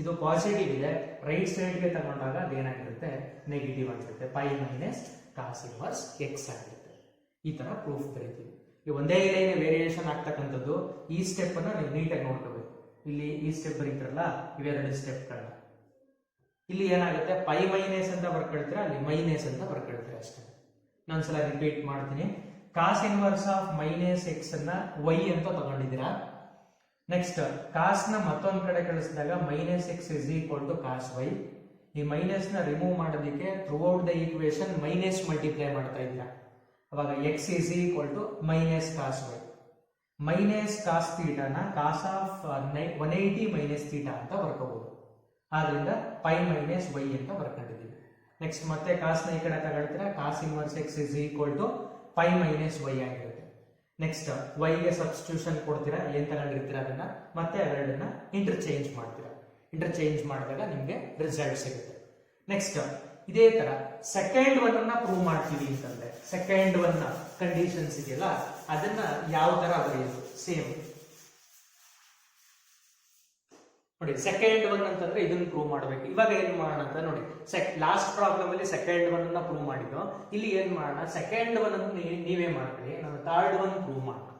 ಇದು ಪಾಸಿಟಿವ್ ಇದೆ, ರೈಟ್ ಸೈಡ್ ಗೆ ತಗೊಂಡಾಗ ಅದೇನಾಗಿರುತ್ತೆ, ನೆಗೆಟಿವ್ ಆಗಿರುತ್ತೆ, pi minus cos inverse x ಆಗಿರುತ್ತೆ. ಈ ತರ ಪ್ರೂಫ್ ಬರೀತೀವಿ. ಈ ಒಂದೇ ಲೈನ್ ವೇರಿಯೇಷನ್ ಆಗ್ತಕ್ಕಂಥದ್ದು, ಈ ಸ್ಟೆಪ್ ಅನ್ನ ನೀವು ನೀಟಾಗಿ ನೋಡ್ಕೋಬೇಕು. ಇಲ್ಲಿ ಈ ಸ್ಟೆಪ್ ಬರೀತಾರಲ್ಲ, ಇವೆರಡು ಸ್ಟೆಪ್ಗಳನ್ನ ಇಲ್ಲಿ ಏನಾಗುತ್ತೆ, ಪೈ ಮೈನಸ್ ಅಂತ ಬರ್ಕೊಳ್ತೀರಾ, ಅಲ್ಲಿ ಮೈನಸ್ ಅಂತ ಬರ್ಕೊಳ್ತೀರಾ ಅಷ್ಟೇ. ನಾನೊಂದ್ಸಲ ರಿಪೀಟ್ ಮಾಡ್ತೀನಿ. Cos inverse of minus x ಅನ್ನ ವೈ ಅಂತ ತಗೊಂಡಿದ್ದೀರಾ. ನೆಕ್ಸ್ಟ್ ಕಾಸ್ ನ ಮತ್ತೊಂದ್ ಕಡೆ ಕಳಿಸಿದಾಗ minus x is equal to cos y. ಈ ಮೈನಸ್ ನ ರಿಮೂವ್ ಮಾಡೋದಕ್ಕೆ throughout the equation minus multiply ಮಾಡ್ತಾ ಇದ್ದೀರಾ. ಅವಾಗ x is equal to minus cos y. Minus cos ಥೀಟಾನ ಕಾಸ್ ಆಫ್ 180 ಮೈನಸ್ ಥೀಟಾ ಅಂತ ಬರ್ಕೋಬಹುದು. ಆದ್ರಿಂದ ಪೈ ಮೈನಸ್ ವೈ ಅಂತ ಬರ್ಕೊಂಡಿದ್ದೀವಿ. ನೆಕ್ಸ್ಟ್ ಮತ್ತೆ ಕಾಸ್ನ ಈ ಕಡೆ ತಗೊಳ್ತೀರಾ, cos inverse x is equal to pi minus y ಆಗಿರುತ್ತೆ. ನೆಕ್ಸ್ಟ್ ವೈ ಗೆ ಸಬ್ಸ್ಟಿಟ್ಯೂಷನ್ ಕೊಡ್ತೀರಾ, ಏನ್ ತಗೊಂಡಿರ್ತೀರಾ ಅದನ್ನ, ಮತ್ತೆ ಅವೆರಡನ್ನ ಇಂಟರ್ಚೇಂಜ್ ಮಾಡ್ತೀರಾ. ಇಂಟರ್ಚೇಂಜ್ ಮಾಡಿದಾಗ ನಿಮ್ಗೆ ರಿಸಲ್ಟ್ ಸಿಗುತ್ತೆ. ನೆಕ್ಸ್ಟ್ ಇದೇ ತರ ಸೆಕೆಂಡ್ ಒನ್ ಅನ್ನ ಪ್ರೂವ್ ಮಾಡ್ತೀವಿ ಅಂತಂದ್ರೆ, ಸೆಕೆಂಡ್ ಒನ್ ಕಂಡೀಷನ್ಸ್ ಇದೆಯಲ್ಲ ಅದನ್ನ ಯಾವ ತರ ಬರೆಯೋದು, ಸೇಮ್ ನೋಡಿ. ಸೆಕೆಂಡ್ ಒನ್ ಅಂತಂದ್ರೆ ಇದನ್ನ ಪ್ರೂವ್ ಮಾಡಬೇಕು. ಇವಾಗ ಏನ್ ಮಾಡೋಣ ಅಂತ ನೋಡಿ, ಲಾಸ್ಟ್ ಪ್ರಾಬ್ಲಮ್ ಅಲ್ಲಿ ಸೆಕೆಂಡ್ ಒನ್ ಅನ್ನ ಪ್ರೂವ್ ಮಾಡಿದ್ದು, ಇಲ್ಲಿ ಏನ್ ಮಾಡೋಣ, ಸೆಕೆಂಡ್ ಒನ್ ಅನ್ನು ನೀವೇ ಮಾಡ್ಕೊಳ್ಳಿ, ನಾನು ಥರ್ಡ್ ಒನ್ ಪ್ರೂವ್ ಮಾಡೋಣ.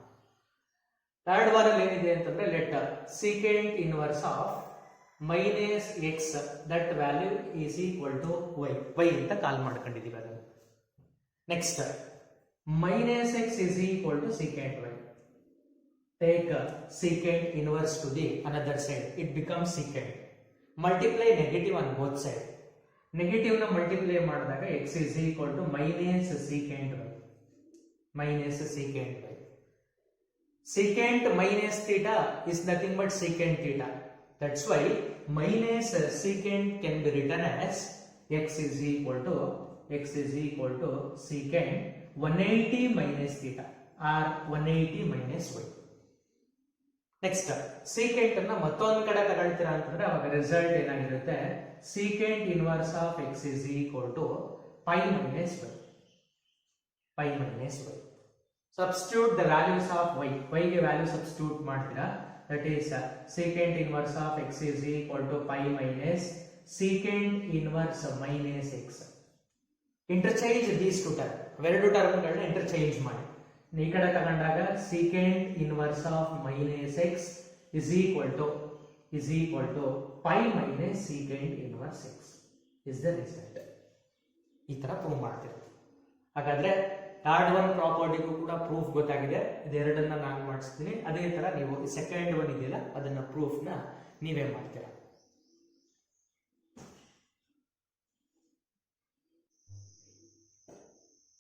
ಥರ್ಡ್ ಒನ್ ಅಲ್ಲಿ ಏನಿದೆ ಅಂತಂದ್ರೆ, letter secant inverse of minus x that value is equal to y ಅಂತ ಕಾಲ್ ಮಾಡ್ಕೊಂಡಿದೀವಿ ಅದನ್ನು. Next minus x is equal to secant y. Take secant inverse to the another side, it becomes secant. Multiply negative on both sides. Negative na multiply ಮಾಡಿದಾಗ x is equal to minus secant y. Minus secant y. Secant minus theta is nothing but secant theta. That's why minus secant can be written as x is equal to secant 180 minus theta or 180 minus y. Next secant ಅನ್ನ ಮತ್ತೊಂದ್ ಕಡೆ ತಗೊಳ್ತೀರಾ ಅಂತಂದ್ರೆ ಅವಾಗ result ಏನಾಗಿರುತ್ತೆ, secant inverse of x is equal to pi minus y. Pi minus y. Substitute the values of y. Y ಗೆ value substitute ಮಾಡ್ತೀರಾ, that is secant inverse of x is equal to pi minus secant inverse minus x. Interchange these two term, ಎರಡು ಟರ್ಮ್ಗಳನ್ನ interchange ಮಾಡಿ. ಈ ಕಡೆ ತಗೊಂಡಾಗ secant inverse of minus x is equal to pi minus secant inverse x is the result. ಈ ತರ prove ಮಾಡ್ತೀವಿ. ಹಾಗಾದ್ರೆ ಥರ್ಡ್ ಒನ್ ಪ್ರಾಪರ್ಟಿಗೂ ಕೂಡ ಪ್ರೂಫ್ ಗೊತ್ತಾಗಿದೆ. ಇದೆರಡನ್ನ ನಾನು ಮಾಡಿಸ್ತೀನಿ. ಅದೇ ತರ ನೀವು ಸೆಕೆಂಡ್ ಒನ್ ಇದೆಯಲ್ಲ ಅದನ್ನ ಪ್ರೂಫ್ ನ ನೀವೇ ಮಾಡ್ತೀರಾ.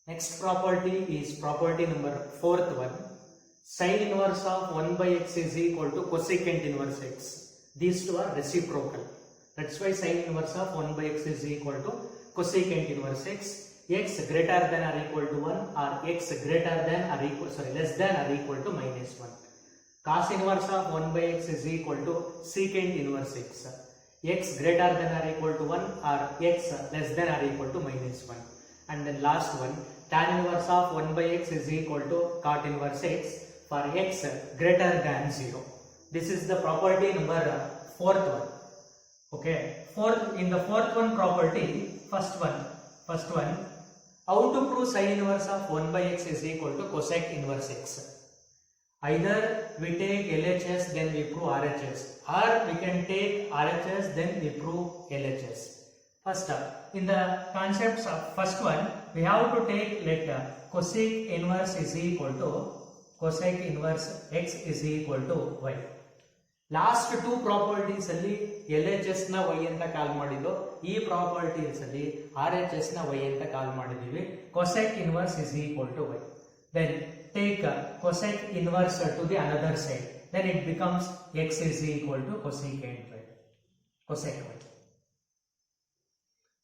Next property is property number 4th one. Sin inverse of 1 by x is equal to cosecant inverse x. These two are reciprocal. That's why sin inverse of 1 by x is equal to cosecant inverse x. X greater than or equal to 1 or x greater than or equal, less than or equal to minus 1. cos inverse of 1 by x is equal to secant inverse x. X greater than or equal to 1 or x less than or equal to minus 1. And then last one, tan inverse of 1 by x is equal to cot inverse x for x greater than 0. This is the property number fourth one. Okay, in the fourth one property, first one, how to prove sin inverse of 1 by x is equal to cosec inverse x. Either we take LHS then we prove RHS, or we can take RHS then we prove LHS. First in the concepts of first one, we have to take let cosec inverse is equal to cosec inverse x is equal to y. Last two properties ಅಲ್ಲಿ LHS ನ y ಅಂತ ಕಾಲ್ ಮಾಡಿದ್ದು, ಈ properties ಅಲ್ಲಿ RHS ನ y ಅಂತ ಕಾಲ್ ಮಾಡಿದೀವಿ. cosec inverse is equal to y. Then take cosec inverse to the another side, then it becomes x is equal to cosecant y.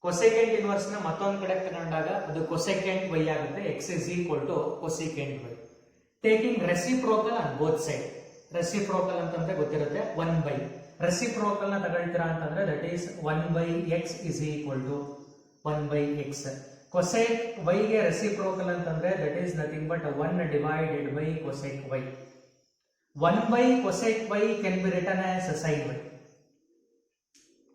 cosecant inverse ನ ಮತ್ತೊಂದು ಕಡೆ ತಗೊಂಡಾಗ ಅದು cosecant y ಆಗುತ್ತೆ. x is equal to cosecant y. Taking reciprocal on both side. Reciprocal ಅಂತಂದ್ರೆ ಗೊತ್ತಿರುತ್ತೆ 1 by. Reciprocal ನ ತಗೊಳ್ತೀರಾ ಅಂತಂದ್ರೆ that is 1 by x is equal to 1 by x. cosec y ಗೆ ರೆಸಿಪ್ರೋಕಲ್ ಅಂತಂದ್ರೆ that is nothing but 1 divided by cosec y. 1 by cosec y can be written as sin y.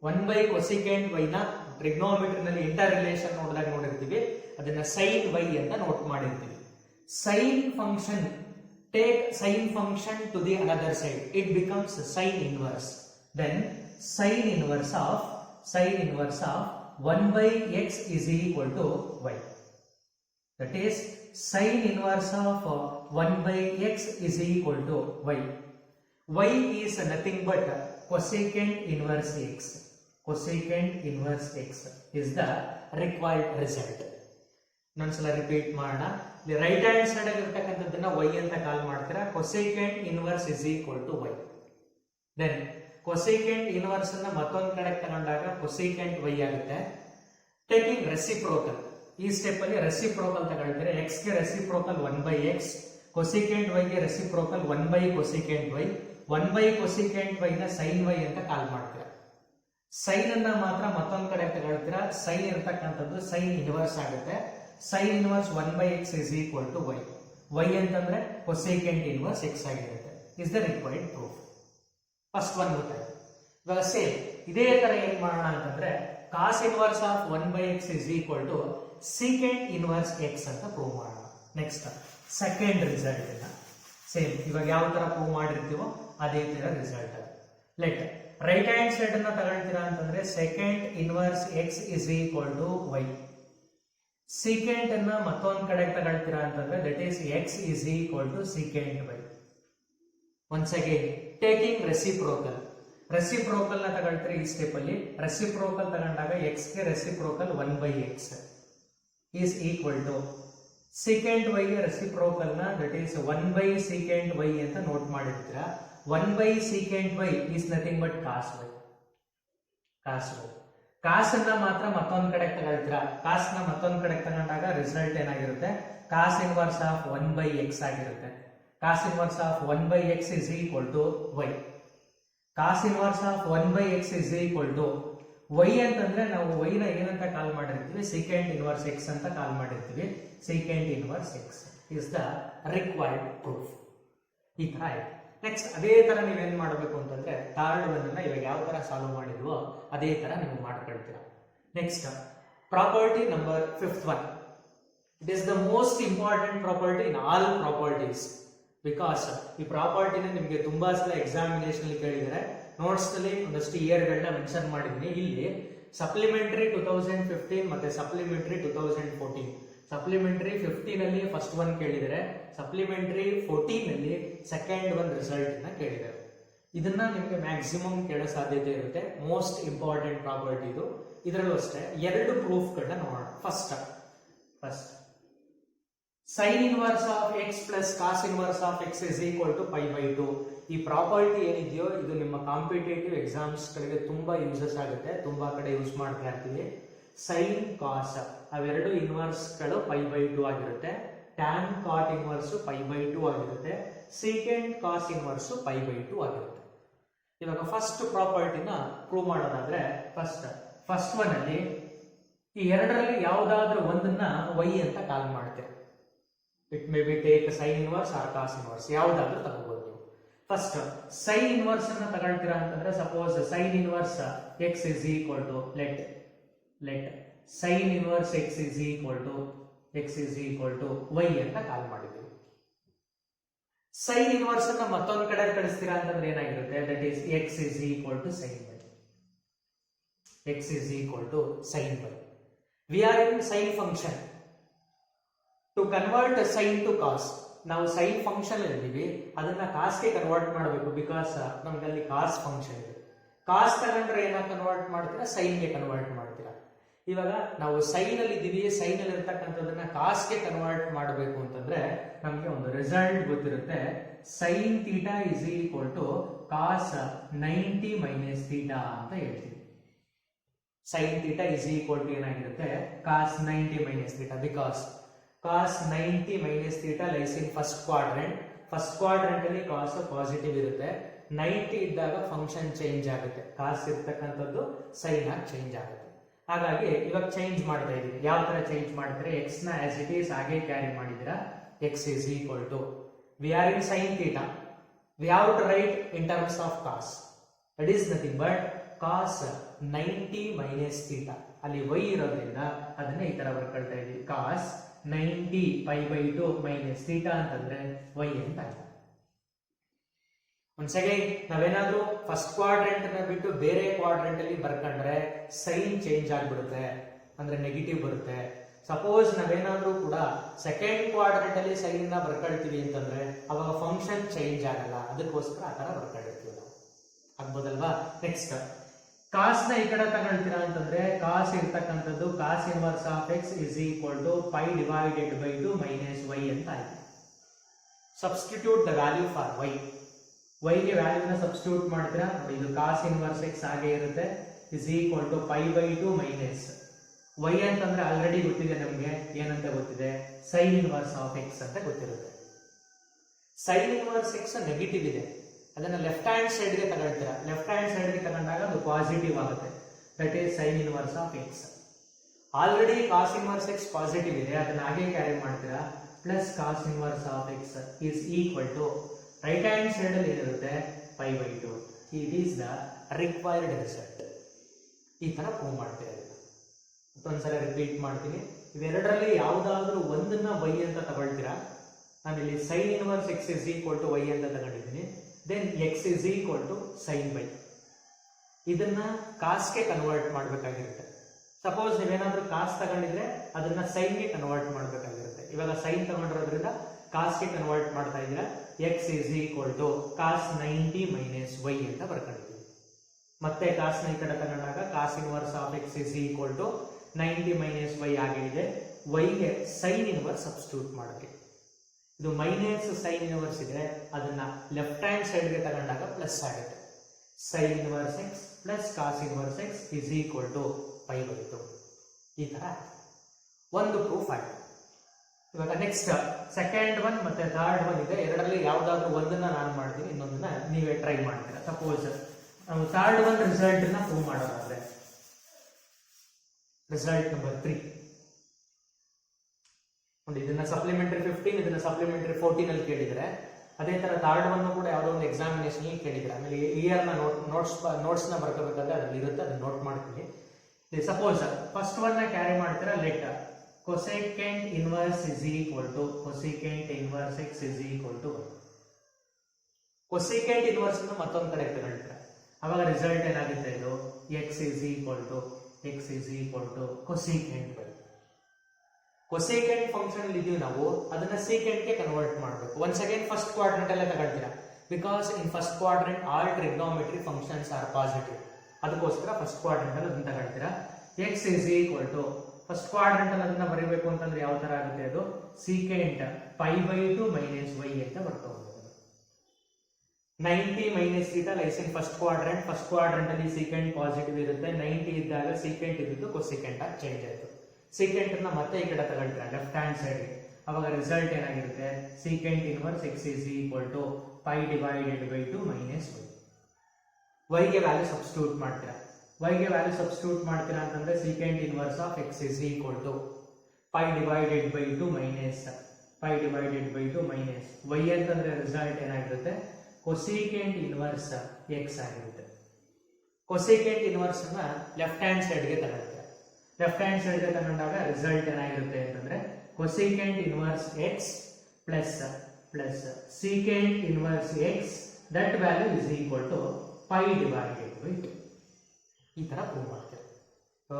1 by cosecant y ನ trigonometry ನಲ್ಲಿ inter relation ನೋಡಿರ್ತೀವಿ, ಅದನ್ನ sin y ಅಂತ note ಮಾಡಿರ್ತೀವಿ. sin function, take sin function to the another side, it becomes sin inverse. Then sin inverse of 1 by x is equal to y. That is sin inverse of 1 by x is equal to y. Y is nothing but cosecant inverse x. Cosecant inverse x is the required result. ಇನ್ನೊಂದ್ಸಲ repeat ಮಾಡೋಣ. Right hand side ಆಗಿರ್ತಕ್ಕಂಥದ್ದನ್ನ y ಅಂತ ಕಾಲ್ ಮಾಡ್ತೀರಾ. cosecant inverse is equal to y. Then cosecant inverse ಅನ್ನ ಮತ್ತೊಂದು ಕಡೆ ತಗೊಂಡಾಗ cosecant y ಆಗುತ್ತೆ. Taking reciprocal, ಈ ಸ್ಟೆಪ್ ಅಲ್ಲಿ ರೆಸಿಪ್ರೋಕಲ್ ತಗೊಳ್ತೀರಾ. x ಗೆ reciprocal 1 by x, cosecant y ಗೆ reciprocal 1 by cosecant y. 1 by cosecant y ನ sin y ಅಂತ ಕಾಲ್ ಮಾಡ್ತೀರಾ. ಸೈನ್ ಅನ್ನ ಮಾತ್ರ ಮತ್ತೊಂದು ಕಡೆ ತಗೊಳ್ತೀರಾ. ಸೈನ್ ಇರತಕ್ಕಂಥದ್ದು sin ಇನ್ವರ್ಸ್ ಆಗುತ್ತೆ. sin inverse 1 by x is equal to y. y ಅಂತಂದ್ರೆ cosecant inverse x ಆಗಿರುತ್ತೆ. is the required proof. First one ಗೊತ್ತಾಯ್ತು. ಇವಾಗ ಸೇಮ್ ಇದೇ ತರ ಏನ್ ಮಾಡೋಣ ಅಂತಂದ್ರೆ cos inverse of 1 by x is equal to secant inverse x ಅಂತ ಪ್ರೂವ್ ಮಾಡೋಣ. ನೆಕ್ಸ್ಟ್ ಸೆಕೆಂಡ್ ರಿಸಲ್ಟ್ ಇಂದ ಸೇಮ್ ಇವಾಗ ಯಾವ ತರ ಪ್ರೂವ್ ಮಾಡಿರ್ತೀವೋ ಅದೇ ತರ result. Let right hand side ಅನ್ನ ತಗೊಳ್ತೀರಾ ಅಂತಂದ್ರೆ secant inverse x is equal to y. secant ಅನ್ನ ಮತ್ತೊಂದು ಕಡೆ ತಗೊಳ್ತೀರಾ ಅಂತಂದ್ರೆ that is x is equal to secant y. once again taking reciprocal ನ ತಗೊಳ್ತೀರಿ. ಈ ಸ್ಟೆಪ್ ಅಲ್ಲಿ ರೆಸಿಪ್ರೋಕಲ್ ತಗೊಂಡಾಗ x ಗೆ reciprocal 1 by x is equal to secant y ಗೆ ರೆಸಿಪ್ರೋಕಲ್ ನ that is 1 by secant y ಅಂತ ನೋಟ್ ಮಾಡಿರ್ತೀರಾ. 1 by secant y is nothing but cos y. Cos ಅನ್ನ ಮಾತ್ರ ಮತ್ತೊಂದು ಕಡೆ ತಗೊಳ್ತೀರಾ. ಕಾಸ್ ನ ಮತ್ತೊಂದು ಕಡೆ ತಗೊಂಡಾಗ ರಿಸಲ್ಟ್ ಏನಾಗಿರುತ್ತೆ, cos inverse of 1 by x ಆಗಿರುತ್ತೆ. Cos inverse of 1 by x is equal to y. Cos inverse of 1 by x is equal to y ಅಂತಂದ್ರೆ ನಾವು y ನ ಏನಂತ ಕಾಲ್ ಮಾಡಿರ್ತೀವಿ, secant inverse x ಅಂತ ಕಾಲ್ ಮಾಡಿರ್ತೀವಿ. secant inverse x is the required proof. ಈ ತರ ಆಯ್ತು. ನೆಕ್ಸ್ಟ್ ಅದೇ ತರ ನೀವೇನ್ ಮಾಡಬೇಕು ಅಂತಂದ್ರೆ ಥರ್ಡ್ ಒನ್ ಅನ್ನ ಇವಾಗ ಯಾವ ತರ ಸಾಲ್ವ್ ಮಾಡಿದ್ವೋ ಅದೇ ತರ ನೀವು ಮಾಡ್ಕೊಳ್ತೀರಾ. Next property number 5th one. It is the most important property in all properties because ಈ ಪ್ರಾಪರ್ಟಿನ ನಿಮಗೆ ತುಂಬಾ ಸಲ ಎಕ್ಸಾಮಿನೇಷನ್ ಅಲ್ಲಿ ಕೇಳಿದರೆ. ನೋಟ್ಸ್ ನಲ್ಲಿ ಒಂದಷ್ಟು ಇಯರ್ ಗಳನ್ನ ಮೆನ್ಷನ್ ಮಾಡಿದ್ದೀನಿ. ಇಲ್ಲಿ ಸಪ್ಲಿಮೆಂಟರಿ 2015 ಮತ್ತೆ ಸಪ್ಲಿಮೆಂಟರಿ 2014. ಸಪ್ಲಿಮೆಂಟರಿ 15 ಅಲ್ಲಿ ಫಸ್ಟ್ ಒನ್ ಕೇಳಿದರೆ, ಸಪ್ಲಿಮೆಂಟರಿ 14 ಅಲ್ಲಿ ಸೆಕೆಂಡ್ ಒನ್ ರಿಸಲ್ಟ್ ನ ಕೇಳಿದ್ದಾರೆ. ಇದನ್ನ ನಿಮಗೆ ಮ್ಯಾಕ್ಸಿಮಮ್ ಕೇಳೋ ಸಾಧ್ಯತೆ ಇರುತ್ತೆ. ಮೋಸ್ಟ್ ಇಂಪಾರ್ಟೆಂಟ್ ಪ್ರಾಪರ್ಟಿ ಇದು. ಇದರಲ್ಲೂ ಅಷ್ಟೇ ಎರಡು ಪ್ರೂಫ್ ಗಳನ್ನ ನೋಡೋಣ. First sin inverse of x plus cos inverse of x is equal to pi by 2. ಈ ಪ್ರಾಪರ್ಟಿ ಏನಿದೆಯೋ ಇದು ನಿಮ್ಮ ಕಾಂಪಿಟೇಟಿವ್ ಎಕ್ಸಾಮ್ಸ್ ಗಳಿಗೆ ತುಂಬಾ ಯೂಸಸ್ ಆಗುತ್ತೆ. ತುಂಬಾ ಕಡೆ ಯೂಸ್ ಮಾಡ್ತಾ ಇರ್ತೀವಿ. sin cos ಅವೆರಡು ಇನ್ವರ್ಸ್ ಗಳು pi by 2 ಆಗಿರುತ್ತೆ. ಟ್ಯಾನ್ ಕಾಟ್ ಇನ್ವರ್ಸ್ π/2 ಆಗಿರುತ್ತೆ, ಸೀಕೆಂಟ್ ಕಾಸ್ ಇನ್ವರ್ಸ್ π/2 ಆಗಿರುತ್ತೆ. ಇವಾಗ ಫಸ್ಟ್ ಪ್ರಾಪರ್ಟಿನ ಪ್ರೂವ್ ಮಾಡೋದಾದ್ರೆ ಫಸ್ಟ್ ಒನ್ ಅಲ್ಲಿ ಈ ಎರಡರಲ್ಲಿ ಯಾವುದಾದ್ರೂ ಒಂದನ್ನ y ಅಂತ ಕಾಲ್ ಮಾಡ್ತೇವೆ. It may be take sine inverse or cos inverse, ಯಾವುದಾದ್ರೂ ತಗೋಬಹುದು ನೀವು. ಫಸ್ಟ್ ಸೈನ್ ಇನ್ವರ್ಸ್ ಅನ್ನ ತಗೊಳ್ತೀರಾ ಅಂತಂದ್ರೆ suppose sine inverse x is equal to let sine inverse x is equal to y ಅಂತ ಕಾಲ್ ಮಾಡಿದ್ದೀವಿ. ಸೈನ್ ಇನ್ವರ್ಸ್ ಅನ್ನ ಮತ್ತೊಂದು ಕಡೆ ಕಳಿಸ್ತೀರಾ ಅಂತಂದ್ರೆ ಏನಾಗಿರುತ್ತೆ, that is x is equal to sin y. x is equal to sin y. We are in sin function. To convert sin to cos, ನಾವು sine function ಇದ್ದೀವಿ, ಅದನ್ನ ಕಾಸ್ಗೆ ಕನ್ವರ್ಟ್ ಮಾಡಬೇಕು. ಬಿಕಾಸ್ ನಮ್ಗೆ ಅಲ್ಲಿ ಕಾಸ್ ಫಂಕ್ಷನ್ ಇದೆ. ಕಾಸ್ ತಗೊಂಡ್ರೆ ಏನಾಗ ಕನ್ವರ್ಟ್ ಮಾಡ್ತೀರಾ, ಸೈನ್ಗೆ ಕನ್ವರ್ಟ್ ಮಾಡ್ತೀರಾ. ಇವಾಗ ನಾವು ಸೈನ್ ಅಲ್ಲಿ ಇದ್ದೀವಿ, ಸೈನ್ ಅಲ್ಲಿ ಇರ್ತಕ್ಕಂಥದನ್ನ ಕಾಸ್ಗೆ ಕನ್ವರ್ಟ್ ಮಾಡಬೇಕು ಅಂತಂದ್ರೆ ನಮ್ಗೆ ಒಂದು ರಿಸಲ್ಟ್ ಗೊತ್ತಿರುತ್ತೆ. Sine theta is equal to cos 90 minus theta ಅಂತ ಹೇಳ್ತೀವಿ. Sine theta is equal to ಏನಾಗಿರುತ್ತೆ, cos 90 minus theta. Because cos 90 minus theta lies in first quadrant. First quadrant ಅಲ್ಲಿ ಕಾಸ್ ಪಾಸಿಟಿವ್ ಇರುತ್ತೆ. 90 ಇದ್ದಾಗ ಫಂಕ್ಷನ್ ಚೇಂಜ್ ಆಗುತ್ತೆ, ಕಾಸ್ ಇರ್ತಕ್ಕಂಥದ್ದು sign ಆಗಿ change ಆಗುತ್ತೆ. ಹಾಗಾಗಿ ಇವಾಗ ಚೇಂಜ್ ಮಾಡ್ತಾ ಇದೀವಿ. ಯಾವ ತರ ಚೇಂಜ್ ಮಾಡ್ತಾರೆ, ಎಕ್ಸ್ ನ ಆಸ್ ಇಟ್ ಈಸ್ ಹಾಗೆ ಕ್ಯಾರಿ ಮಾಡಿದಿರಾ. X is equal to we are in sine theta, we have to write in terms of cos. That is nothing but cos 90 minus theta. ಅಲ್ಲಿ y ಇರೋದ್ರಿಂದ ಅದನ್ನ ಈ ತರ ಬರ್ಕೊಳ್ತಾ ಇದೀವಿ. ಕಾಸ್ 90 π/2 ಮೈನಸ್ ಥೀಟಾ ಅಂತಂದ್ರೆ y ಅಂತ ಆಯ್ತು. ಒಂದ್ ಸೆಕೆಂಡ್ ನಾವೇನಾದ್ರೂ ಫಸ್ಟ್ ಕ್ವಾಡ್ರೆಂಟ್ ನ ಬಿಟ್ಟು ಬೇರೆ ಕ್ವಾಡ್ರೆಂಟ್ ಅಲ್ಲಿ ಬರ್ಕೊಂಡ್ರೆ ಸೈನ್ ಚೇಂಜ್ ಆಗ್ಬಿಡುತ್ತೆ, ಅಂದ್ರೆ ನೆಗೆಟಿವ್ ಬರುತ್ತೆ. ಸಪೋಸ್ ನಾವೇನಾದ್ರೂ ಕೂಡ ಸೆಕೆಂಡ್ ಕ್ವಾಡ್ರೆಂಟ್ ಅಲ್ಲಿ ಸೈನ್ ನ ಬರ್ಕೊಳ್ತೀವಿ ಅಂತಂದ್ರೆ ಅವಾಗ ಫಂಕ್ಷನ್ ಚೇಂಜ್ ಆಗಲ್ಲ. ಅದಕ್ಕೋಸ್ಕರ ಆ ತರ ಬರ್ಕೊಂಡಿರ್ತೀವಿ ನಾವು, ಆಗ್ಬೋದಲ್ವಾ. ನೆಕ್ಸ್ಟ್ ಕಾಸ್ ನ ಈ ಕಡೆ ತಗೊಳ್ತೀರಾ ಅಂತಂದ್ರೆ ಕಾಸ್ ಇರ್ತಕ್ಕಂಥದ್ದು cos inverse of x is equal to π/2 minus y ಅಂತ ಆಯ್ತು. Substitute the value for y. y ಗೆ ವ್ಯಾಲ್ಯೂನ ಸಬ್ಸ್ಟಿಟ್ಯೂಟ್ ಮಾಡ್ತೀರಾ ನೋಡಿ, ಇದು ಕಾಸ್ ಇನ್ವರ್ಸ್ ಎಕ್ಸ್ ಹಾಗೆ ಇರುತ್ತೆ, is equal to π/2 minus y ಅಂತಂದ್ರೆ ಆಲ್ರೆಡಿ ಗೊತ್ತಿದೆ ನಮ್ಗೆ, ಏನಂತ ಗೊತ್ತಿದೆ, ಸೈನ್ ಇನ್ವರ್ಸ್ ಆಫ್ ಎಕ್ಸ್ ಅಂತ ಗೊತ್ತಿರುತ್ತೆ. ಸೈನ್ ಇನ್ವರ್ಸ್ ಎಕ್ಸ್ ನೆಗೆಟಿವ್ ಇದೆ, ಅದನ್ನ ಲೆಫ್ಟ್ ಹ್ಯಾಂಡ್ ಸೈಡ್ ಗೆ ತಗೊಳ್ತೀರಾ. ಲೆಫ್ಟ್ ಹ್ಯಾಂಡ್ ಸೈಡ್ ಗೆ ತಗೊಂಡಾಗ ಅದು ಪಾಸಿಟಿವ್ ಆಗುತ್ತೆ. That is sine inverse of x. Already cos inverse x positive ಇದೆ, ಅದನ್ನ ಹಾಗೆ ಕ್ಯಾರಿ ಮಾಡ್ತೀರಾ. Plus cos inverse of x is equal to right hand side ಅಲ್ಲಿ ಏನಿರುತ್ತೆ π/2. It is the required result. ಈ ತರ ಪ್ರೂವ್ ಮಾಡ್ತೀರಾ. ಮತ್ತೊಂದ್ಸಲ ರಿಪೀಟ್ ಮಾಡ್ತೀನಿ. ಇವೆರಡರಲ್ಲಿ ಯಾವುದಾದ್ರೂ ಒಂದನ್ನ y ಅಂತ ತಗೊಳ್ತೀರಾ. ನಾನಿಲ್ಲಿ sine inverse x is equal to y ಅಂತ ತಗೊಂಡಿದ್ದೀನಿ. Then x is equal to sin y. ಇದನ್ನ ಕಾಸ್ಗೆ ಕನ್ವರ್ಟ್ ಮಾಡಬೇಕಾಗಿರುತ್ತೆ. ಸಪೋಸ್ ನೀವೇನಾದ್ರೂ ಕಾಸ್ ತಗೊಂಡಿದ್ರೆ ಅದನ್ನ ಸೈನ್ಗೆ ಕನ್ವರ್ಟ್ ಮಾಡಬೇಕಾಗಿರುತ್ತೆ. ಇವಾಗ ಸೈನ್ ತಗೊಂಡಿರೋದ್ರಿಂದ ಕಾಸ್ಗೆ ಕನ್ವರ್ಟ್ ಮಾಡ್ತಾ ಇದ್ದೀರಾ. x is equal to cos 90 minus y ಅಂತ ಬರ್ಕೊಂಡಿದ್ದೀವಿ. ಮತ್ತೆ ಕಾಸ್ ನ ಈ ಕಡೆ ತಗೊಂಡಾಗ cos inverse of x is equal to 90 minus y ಆಗಿದೆ. y ಗೆ ಸೈನ್ ಇನ್ವರ್ಸ್ ಸಬ್ಸ್ಟಿಟ್ಯೂಟ್ ಮಾಡೋಕೆ, ಇದು ಮೈನಸ್ ಸೈನ್ ಇನ್ವರ್ಸ್ ಇದೆ, ಅದನ್ನ ಲೆಫ್ಟ್ ಹ್ಯಾಂಡ್ ಸೈಡ್ ಗೆ ತಗೊಂಡಾಗ ಪ್ಲಸ್ ಆಗುತ್ತೆ. Sine inverse x plus cos inverse x is equal to π/2. ಈ ತರ ಒಂದು ಪ್ರೂಫ್ ಆಗಿದೆ. ಇವಾಗ ನೆಕ್ಸ್ಟ್ ಸೆಕೆಂಡ್ ಒನ್ ಮತ್ತೆ ಥರ್ಡ್ ಒನ್ ಇದೆ. ಎರಡರಲ್ಲಿ ಯಾವ್ದಾದ್ರು ಒಂದನ್ನ ನಾನು ಮಾಡ್ತೀನಿ, ಇನ್ನೊಂದನ್ನ ನೀವೇ ಟ್ರೈ ಮಾಡ್ತೀರಾ. ಸಪೋಸ್ ನಾವು ಥರ್ಡ್ ಒನ್ ರಿಸಲ್ಟ್ ನ ಪ್ರೂವ್ ಮಾಡೋದಾದ್ರೆ ರಿಸಲ್ಟ್ ನಂಬರ್ 3 ನೋಡಿ, ಇದನ್ನ ಸಪ್ಲಿಮೆಂಟರಿ 15, ಇದನ್ನ ಸಪ್ಲಿಮೆಂಟರಿ 14 ಅಲ್ಲಿ ಕೇಳಿದ್ರೆ, ಅದೇ ತರ ಥರ್ಡ್ ಒನ್ ಕೂಡ ಯಾವುದೋ ಒಂದು ಎಕ್ಸಾಮಿನೇಷನ್ ಕೇಳಿದ್ರೆ, ಆಮೇಲೆ ಇಯರ್ ನ ನೋಟ್ಸ್ ನ ಬರ್ಕೋಬೇಕಾದ್ರೆ ಅದ್ರಲ್ಲಿ ಇರುತ್ತೆ, ಅದನ್ನ ನೋಟ್ ಮಾಡ್ತೀನಿ. ಸಪೋಸ್ ಫಸ್ಟ್ ಒನ್ ನ ಕ್ಯಾರಿ ಮಾಡ್ತೀರಾ. Let cosecant inverse is equal to cosecant inverse x is equal to 1. Cosecant inverse ಮತ್ತೊಂದು ಕಡೆ ತಗೊಳ್ತೀರಾ. ಅವಾಗ ರಿಸಲ್ಟ್ ಏನಾಗುತ್ತೆ, ಇದು x is equal to cosecant y. Cosecant function ಅಲ್ಲಿ ಇದೀವಿ ನಾವು, ಅದನ್ನ ಸೀಕೆಂಟ್ ಗೆ ಕನ್ವರ್ಟ್ ಮಾಡಬೇಕು. ಒನ್ಸ್ ಅಗೇನ್ ಫಸ್ಟ್ ಕ್ವಾಡ್ರೆಂಟ್ ಅಲ್ಲೇ ತಗೊಳ್ತೀರಾ. Because in first quadrant all trigonometry functions are positive. ಅದಕ್ಕೋಸ್ಕರ ಫಸ್ಟ್ ಕ್ವಾಡ್ರೆಂಟ್ ಅಲ್ಲಿ ಅದನ್ನ ತಗೊಳ್ತೀರಾ. X is equal to first quadrant ಅಲ್ಲಿ ಅದನ್ನ ಬರೀಬೇಕು ಅಂತಂದ್ರೆ ಯಾವ ತರ ಆಗುತ್ತೆ, ಅದು ಸೀಕೆಂಟ್ π/2 ಮೈನಸ್ y ಅಂತ ಬರ್ತಾ ಹೋಗುತ್ತೆ. 90 ಮೈನಸ್ ಥೀಟಾ ಲೈಸ್ ಇನ್ ಫಸ್ಟ್ ಕ್ವಾಡ್ರೆಂಟ್. ಫಸ್ಟ್ ಕ್ವಾಡ್ರೆಂಟ್ ಅಲ್ಲಿ ಸೀಕೆಂಟ್ ಪಾಸಿಟಿವ್ ಇರುತ್ತೆ. 90 ಇದ್ದಾಗ ಸೀಕೆಂಟ್ ಇದ್ದು ಕೊಸೆಕೆಂಟ್ ಆಗಿ ಚೇಂಜ್ ಆಯ್ತು. ಸೀಕೆಂಟ್ ನ ಮತ್ತೆ ಈ ಕಡೆ ತಗೊಳ್ತೀರಾ ಲೆಫ್ಟ್ ಹ್ಯಾಂಡ್ ಸೈಡ್. ಅವಾಗ ರಿಸಲ್ಟ್ ಏನಾಗಿರುತ್ತೆ secant inverse x is equal to pi divided by 2 minus y ಗೆ ವ್ಯಾಲ್ಯೂ ಸಬ್ಸ್ಟಿಟ್ಯೂಟ್ ಮಾಡ್ತೀರಾ. y ಗೆ ವ್ಯಾಲ್ಯೂ ಸಬ್ಸ್ಟಿಟ್ಯೂಟ್ ಮಾಡ್ತೀರಾ ಅಂತಂದ್ರೆ secant inverse of x is equal to pi divided by 2 minus y ಅಂತಂದ್ರೆ result ಏನಾಗಿರುತ್ತೆ cosecant inverse x ಆಗಿರುತ್ತೆ. Cosecant inverse ಅನ್ನ left hand side ಗೆ ತಗೊಳ್ತೀರಾ. ಲೆಫ್ಟ್ ಹ್ಯಾಂಡ್ ಸೈಡ್ ಗೆ ತಗೊಂಡಾಗ ರಿಸಲ್ಟ್ ಏನಾಗಿರುತ್ತೆ ಅಂತಂದ್ರೆ cosecant inverse x plus secant inverse x that value is equal to pi divided by 2. ಈ ತರ ಪ್ರೂವ್ ಮಾಡ್ತೀರಾ.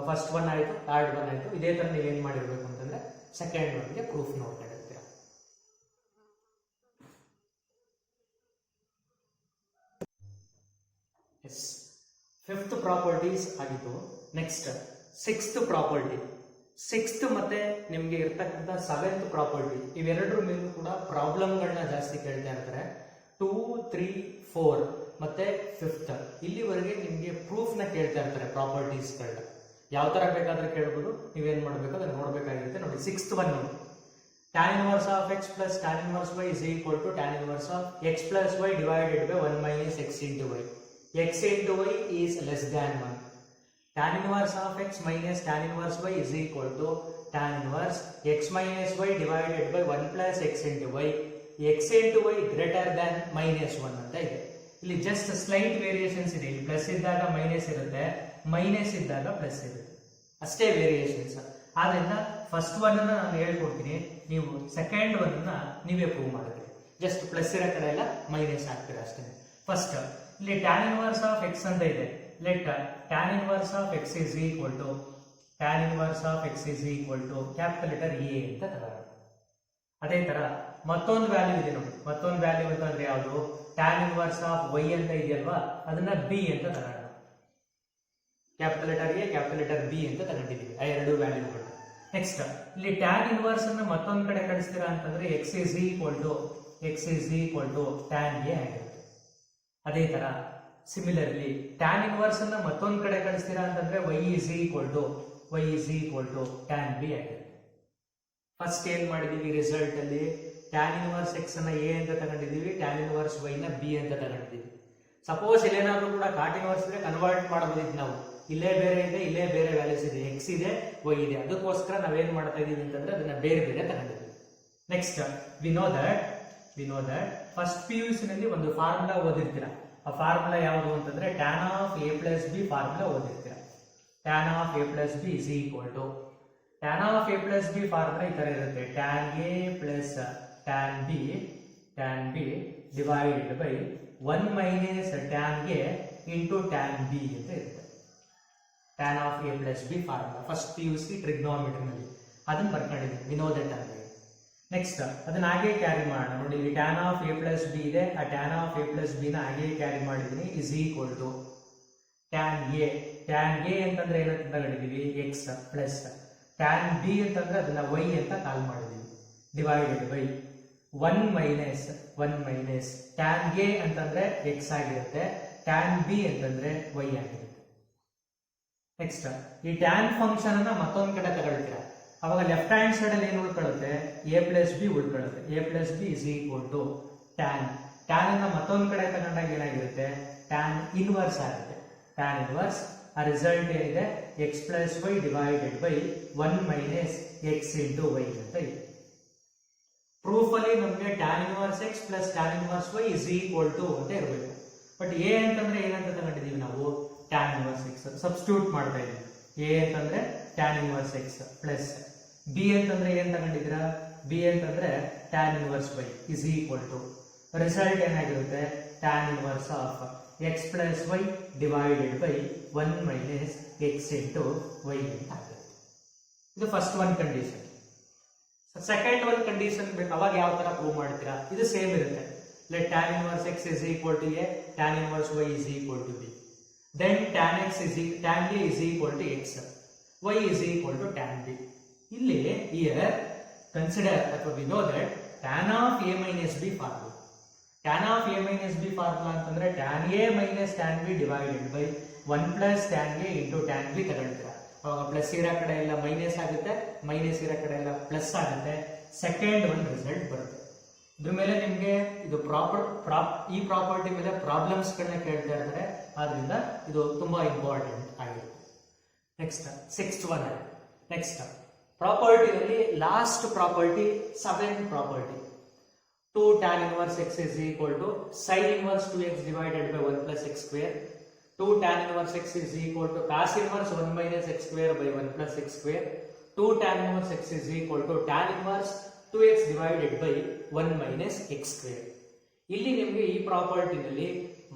ಫಸ್ಟ್ ಒನ್ ಆಯ್ತು, ಥರ್ಡ್ ಒನ್ ಆಯ್ತು. ಇದೇ ತರ ನೀವೇನ್ ಮಾಡಿರ್ಬೇಕು ಅಂತಂದ್ರೆ ಸೆಕೆಂಡ್ ಒನ್ಗೆ ಪ್ರೂಫ್ ನೋಡ್ತಾ ಇರ್ತೀರಾ. ಎಸ್, ಫಿಫ್ತ್ ಪ್ರಾಪರ್ಟೀಸ್ ಆಗಿತ್ತು. Next sixth property. ಸಿಕ್ಸ್ತ್ ಮತ್ತೆ ನಿಮ್ಗೆ ಇರ್ತಕ್ಕಂಥ ಸೆವೆಂತ್ ಪ್ರಾಪರ್ಟಿ, ಇವೆರಡರ ಮೇಲೂ ಕೂಡ ಪ್ರಾಬ್ಲಮ್ಗಳನ್ನ ಜಾಸ್ತಿ ಕೇಳ್ತಾ ಇರ್ತಾರೆ. 2, 3, 4 ಮತ್ತೆ ಫಿಫ್ತ್ ಇಲ್ಲಿವರೆಗೆ ನಿಮ್ಗೆ ಪ್ರೂಫ್ ನ ಕೇಳ್ತಾ ಇರ್ತಾರೆ ಪ್ರಾಪರ್ಟೀಸ್ಗಳನ್ನ. ಯಾವ ತರ ಬೇಕಾದ್ರೆ ಕೇಳ್ಬೋದು, ನೀವೇನ್ ಮಾಡ್ಬೇಕು ಅದನ್ನ ನೋಡ್ಬೇಕಾಗಿರುತ್ತೆ. ನೋಡಿ, ಸಿಕ್ಸ್ತ್ ಒನ್ ನೋಡಿ, tan inverse of x plus tan inverse y is equal to tan inverse of x plus y divided by 1 minus x into y. X into y is less than 1. Tan inverse of x minus tan inverse y is equal to tan inverse x minus y divided by 1 plus x into y. x into y greater than minus 1 ಅಂತ ಇದೆ. ಇಲ್ಲಿ just slight variations ಇದೆ. ಇಲ್ಲಿ plus ಇದ್ದಾಗ minus ಇರುತ್ತೆ, minus ಇದ್ದಾಗ plus ಇರುತ್ತೆ, ಅಷ್ಟೇ ವೇರಿಯೇಷನ್ಸ್. ಆದ್ರಿಂದ ಫಸ್ಟ್ ಒನ್ ಅನ್ನ ನಾನು ಹೇಳ್ಕೊಡ್ತೀನಿ, ನೀವು ಸೆಕೆಂಡ್ ಒನ್ ಅನ್ನ ನೀವೇ ಪ್ರೂವ್ ಮಾಡಿದ್ರಿ. ಜಸ್ಟ್ ಪ್ಲಸ್ ಇರೋ ಕಡೆ ಎಲ್ಲ ಮೈನಸ್ ಹಾಕ್ತೀರಾ ಅಷ್ಟೇ. ಫಸ್ಟ್ ಇಲ್ಲಿ tan inverse of x ಅಂತ ಇದೆ. Let tan inverse of x is equal to tan inverse of x is equal to capital letter A ಅಂತ ತಗೊಳ್ಳೋಣ. ಅದೇ ತರ ಮತ್ತೊಂದು ವ್ಯಾಲ್ಯೂ ಇದೆ ನೋಡಿ. ಮತ್ತೊಂದು ವ್ಯಾಲ್ಯೂ ಅಂತಂದ್ರೆ ಯಾವುದು, tan inverse of y ಅಂತ ಇದೆಯಲ್ವಾ, ಅದನ್ನ b ಅಂತ ತಗೊಳ್ಳೋಣ. Capital letter A capital letter B ಅಂತ ತಗೊಂಡಿದ್ದೀವಿ ಆ ಎರಡು ವ್ಯಾಲ್ಯೂಗಳು. ನೆಕ್ಸ್ಟ್ ಇಲ್ಲಿ tan ಇನ್ವರ್ಸ್ ಅನ್ನ ಮತ್ತೊಂದು ಕಡೆ ಕಳಿಸ್ತೀರಾ ಅಂತಂದ್ರೆ x is equal to tan A ಆಗಿರುತ್ತೆ. ಅದೇ ತರ ಸಿಮಿಲರ್ಲಿ tan ಇನ್ವರ್ಸ್ ಅನ್ನ ಮತ್ತೊಂದು ಕಡೆ ಕಳಿಸ್ತೀರಾ ಅಂತಂದ್ರೆ y is equal to tan B ಆಗಿರುತ್ತೆ. ಫಸ್ಟ್ ಏನ್ ಮಾಡಿದೀವಿ ರಿಸಲ್ಟ್ ಅಲ್ಲಿ, tan ಇನ್ವರ್ಸ್ x ಅನ್ನ A ಅಂತ ತಗೊಂಡಿದೀವಿ, tan ಇನ್ವರ್ಸ್ y ನ B ಅಂತ ತಗೊಂಡಿದ್ದೀವಿ. ಸಪೋಸ್ ಇಲ್ಲೇನಾದ್ರೂ ಕೂಡ ಕಾಟ್ ಇನ್ವರ್ಸ್ ಇದ್ರೆ ಕನ್ವರ್ಟ್ ಮಾಡಬಹುದಿತ್ತು ನಾವು. ಇಲ್ಲೇ ಬೇರೆ ಇದೆ, ಇಲ್ಲೇ ಬೇರೆ ವ್ಯಾಲ್ಯೂಸ್ ಇದೆ, x ಇದೆ, y ಇದೆ. ಅದಕ್ಕೋಸ್ಕರ ನಾವೇನ್ ಮಾಡ್ತಾ ಇದೀವಿ ಅಂತಂದ್ರೆ ಅದನ್ನ ಬೇರೆ ಬೇರೆ ತಗೊಂಡಿದ್ದೀವಿ. Next we know that first PUC ನಲ್ಲಿ ಒಂದು ಫಾರ್ಮುಲಾ ಓದಿರ್ತೀರಾ. ಆ ಫಾರ್ಮುಲಾ ಯಾವುದು ಅಂತಂದ್ರೆ tan of a plus b formula ಓದಿರ್ತೀರಾ. tan of a plus b is equal to tan of a plus b formula ಈ ತರ ಇರುತ್ತೆ, tan a plus tan b divided by 1 minus tan a into tan b ಅಂತ ಇರುತ್ತೆ. tan of a plus b formula first PUC trigonometry ನಲ್ಲಿ ಅದನ್ನ ಬರ್ಕೊಂಡಿದ್ದೀನಿ, V know that ಅಂತ. Next ಅದನ್ನ ಹಾಗೆ ಕ್ಯಾರಿ ಮಾಡೋಣ. ನೋಡಿ, ಇಲ್ಲಿ tan of a plus b ಇದೆ, ಆ tan of a plus b ನ ಹಾಗೆ ಕ್ಯಾರಿ ಮಾಡಿದೀನಿ, is equal to tan a ಅಂತಂದ್ರೆ ಏನಂತ ತಗೊಂಡಿದೀವಿ x ಪ್ಲಸ್ tan b ಅಂತಂದ್ರೆ ಅದನ್ನ y ಅಂತ ಕಾಲ್ ಮಾಡಿದೀವಿ, divided by 1 minus tan a ಅಂತಂದ್ರೆ x ಆಗಿರುತ್ತೆ, tan b ಅಂತಂದ್ರೆ y ಆಗಿರುತ್ತೆ. ನೆಕ್ಸ್ಟ್ ಈ tan ಫಂಕ್ಷನ್ ಅನ್ನ ಮತ್ತೊಂದು ಕಡೆ ತಗೊಳ್ತೀರಾ. ಅವಾಗ ಲೆಫ್ಟ್ ಹ್ಯಾಂಡ್ ಸೈಡ್ ಅಲ್ಲಿ ಏನು ಉಳ್ಕೊಳ್ಳುತ್ತೆ, a plus b ಉಳ್ಕೊಳ್ಳುತ್ತೆ. a plus b is equal to tan ಅನ್ನ ಮತ್ತೊಂದು ಕಡೆ ತಗೊಂಡಾಗ ಏನಾಗಿರುತ್ತೆ, tan ಇನ್ವರ್ಸ್ ಆಗುತ್ತೆ. tan ಇನ್ವರ್ಸ್ ಆ ರಿಸಲ್ಟ್ ಏನಿದೆ x plus y divided by 1 minus x into y ಅಂತ ಇದೆ. ಪ್ರೂಫ್ ಅಲ್ಲಿ ನಮಗೆ tan inverse x plus tan inverse y is equal to ಅಂತ ಇರಬೇಕು. ಬಟ್ a ಅಂತಂದ್ರೆ ಏನಂತ ತಗೊಂಡಿದೀವಿ ನಾವು, tan ಇನ್ವರ್ಸ್ x ಸಬ್ಸ್ಟಿಟ್ಯೂಟ್ ಮಾಡ್ತಾ ಇದೀವಿ. a ಅಂತಂದ್ರೆ tan inverse x plus b ಅಂತಂದ್ರೆ ಏನ್ ತಗೊಂಡಿದ್ದೀರಾ, b ಅಂತಂದ್ರೆ tan inverse y is equal to result ಏನಾಗಿರುತ್ತೆ, tan inverse of x plus y divided by 1 minus x into y ಅಂತ ಆಗುತ್ತೆ. ಇದು first one condition. Second one condition ಅವಾಗ ಯಾವ ತರ ಪ್ರೂವ್ ಮಾಡ್ತೀರಾ, ಇದು ಸೇಮ್ ಇರುತ್ತೆ. Let tan inverse x is equal to a, tan inverse y is equal to b. Then tan a is equal to x, y is equal to tan b. ಇಲ್ಲಿ here consider ಅಥವಾ we know that tan of a minus b formula. tan of a minus b formula ಅಂತಂದ್ರೆ tan a minus tan b divided by 1 plus tan a into tan b ತಗೊಳ್ತೀರಾ. ಅವಾಗ plus ಇರೋ ಕಡೆ ಎಲ್ಲ minus ಆಗುತ್ತೆ, minus ಇರೋ ಕಡೆ ಎಲ್ಲ plus ಆಗುತ್ತೆ. ಸೆಕೆಂಡ್ ಒಂದು ರಿಸಲ್ಟ್ ಬರುತ್ತೆ. ಇದ್ರ ಮೇಲೆ ನಿಮಗೆ ಇದು ಈ ಪ್ರಾಪರ್ಟಿ ಮೇಲೆ ಪ್ರಾಬ್ಲಮ್ಸ್ಗಳನ್ನ ಕೇಳ್ತಾ ಇರ್ತಾರೆ, ಆದ್ರಿಂದ ಇದು ತುಂಬಾ ಇಂಪಾರ್ಟೆಂಟ್ ಆಗಿರುತ್ತೆ. Next 6th one. ನೆಕ್ಸ್ಟ್ ಪ್ರಾಪರ್ಟಿಯಲ್ಲಿ last property 7th property. 2 tan inverse x is equal to sin inverse 2x divided by 1 plus x square. 2 tan inverse x is equal to cos inverse 1 minus x square by 1 plus x square. 2 tan inverse x is equal to tan inverse 2x divided by 1 minus x square. ಇಲ್ಲಿ ನಿಮಗೆ ಈ ಪ್ರಾಪರ್ಟಿನಲ್ಲಿ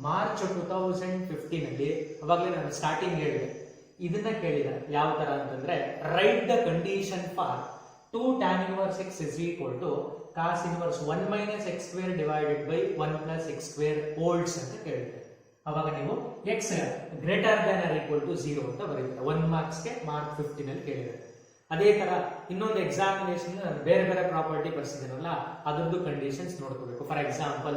March 2015 ನಲ್ಲಿ ಅವಾಗಲೇ ನಾನು starting ಹೇಳಿದೆ, ಇದನ್ನ ಕೇಳಿದ್ದಾರೆ. ಯಾವ ತರ ಅಂತಂದ್ರೆ, right the condition for 2 tan inverse x is equal to cos inverse 1 minus x square divided by 1 plus x square holds ಅಂತ ಕೇಳಿದ್ದಾರೆ. ಅವಾಗ ನೀವು x greater than or equal to 0 ಅಂತ ಬರೀತಾರೆ. 1 ಮಾರ್ಕ್ಸ್ಗೆ ಮಾರ್ಕ್ 15 ಅಲ್ಲಿ ಕೇಳಿದ್ದಾರೆ. ಅದೇ ತರ ಇನ್ನೊಂದು ಎಕ್ಸಾಮಿನೇಷನ್ ಬೇರೆ ಬೇರೆ ಪ್ರಾಪರ್ಟಿ ಬರ್ಸಿದ್ದೀನಲ್ಲ, ಅದರದ್ದು ಕಂಡೀಷನ್ಸ್ ನೋಡ್ಕೋಬೇಕು. For example,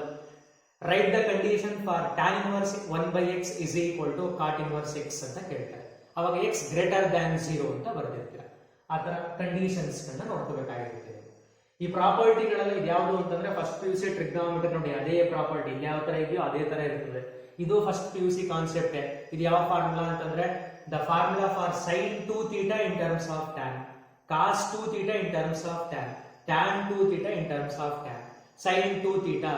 right the condition for tan inverse 1 by x is equal to cot inverse x ಅಂತ ಕೇಳ್ತಾರೆ. ಅವಾಗ x ಗ್ರೇಟರ್ ದ್ಯಾನ್ 0 ಅಂತ ಬರ್ದಿರ್ತೀರ. ಆ ತರ ಕಂಡೀಷನ್ಸ್ ಗಳನ್ನ ನೋಡ್ಕೋಬೇಕಾಗಿರುತ್ತೆ. ಈ ಪ್ರಾಪರ್ಟಿಗಳಲ್ಲಿ ಯಾವುದು ಅಂತಂದ್ರೆ, ಫಸ್ಟ್ PUC ಟ್ರಿಗ್ನೋಮೆಟ್ರಿ ನೋಡಿ, ಅದೇ ಪ್ರಾಪರ್ಟಿ ಇಲ್ಲಿ ಯಾವ ತರ ಇದೆಯೋ ಅದೇ ತರ ಇರ್ತದೆ. ಇದು ಫಸ್ಟ್ PUC ಕಾನ್ಸೆಪ್ಟ್. ಇದು ಯಾವ ಫಾರ್ಮುಲಾ ಅಂತಂದ್ರೆ, the formula for sin 2 theta in terms of tan, cos 2 theta in terms of tan, tan 2 theta in terms of tan. sin 2 theta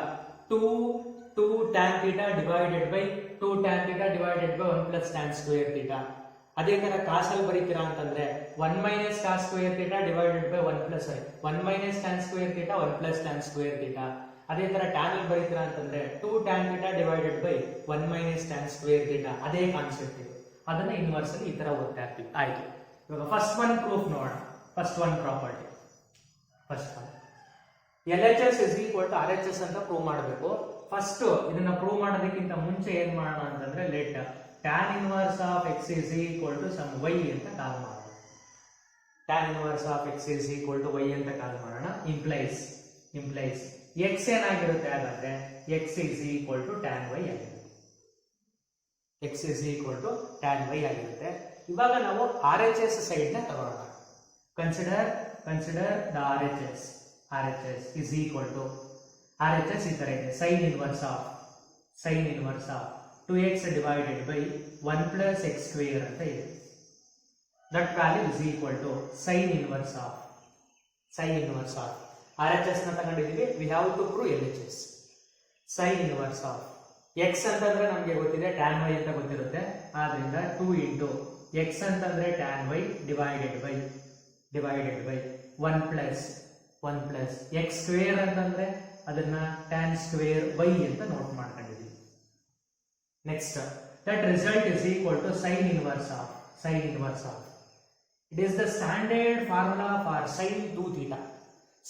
2 tan theta divided by 2 tan theta divided by 1 plus tan square theta. ಅದೇ ತರ ಕಾಸ್ ಅಲ್ಲಿ ಬರೀತೀರಾ ಅಂತಂದ್ರೆ 1 minus cos square theta divided by 1 minus tan square theta 1 plus tan square theta. ಅದೇ ತರ tan ಅಲ್ಲಿ ಬರೀತೀರಾ ಅಂತಂದ್ರೆ 2 tan theta divided by 1 minus tan square theta. ಅದೇ concept ಇದು. ಅದನ್ನ ಇನ್ವರ್ಸ್ ಅಲ್ಲಿ ಈ ತರ ಓದ್ತಾ ಇರ್ತೀವಿ. ಆಯ್ತು, ಇವಾಗ ಫಸ್ಟ್ ಒನ್ ಪ್ರೂಫ್ ನೋಡೋಣ. First one property, first one LHS is equal to RHS ಅಂತ ಪ್ರೂವ್ ಮಾಡಬೇಕು. ಫಸ್ಟ್ ಇದನ್ನ ಪ್ರೂವ್ ಮಾಡೋದಕ್ಕಿಂತ ಮುಂಚೆ ಏನ್ ಮಾಡೋಣ ಅಂತಂದ್ರೆ, let tan inverse of x is equal to some y ಅಂತ ಕಾಲ್ ಮಾಡೋಣ. tan inverse of x is equal to y ಅಂತ ಕಾಲ್ ಮಾಡೋಣ. implies x ಏನಾಗಿರುತ್ತೆ ಹಾಗಾದ್ರೆ, x is equal to tan y ಆಗಿರುತ್ತೆ. x is equal to tan y ಆಗಿರುತ್ತೆ. ಇವಾಗ ನಾವು RHS ಸೈಡ್ ನ ತಗೊಳ್ಳೋಣ. Consider the RHS is equal to, RHS ಈ ತರ ಇದೆ, sin inverse of 2x divided by 1 plus x square ಅಂತ ಇದೆ. That value is equal to sin inverse of RHS ನ ತಗೊಂಡಿದ್ದೀವಿ. we have to prove LHS. sin inverse of x ಅಂತಂದ್ರೆ ನಮಗೆ ಗೊತ್ತಿದೆ, tan y ಅಂತ ಗೊತ್ತಿರುತ್ತೆ. ಆದ್ರಿಂದ 2 into x ಅಂತಂದ್ರೆ tan y divided by 1 plus x square ಅಂತಂದ್ರೆ ಅದನ್ನ tan square y ಅಂತ ನೋಟ್ ಮಾಡ್ಕೊಂಡಿದ್ದೀವಿ. Next, that result is equal to sin inverse of. It is the standard formula for sin 2 theta.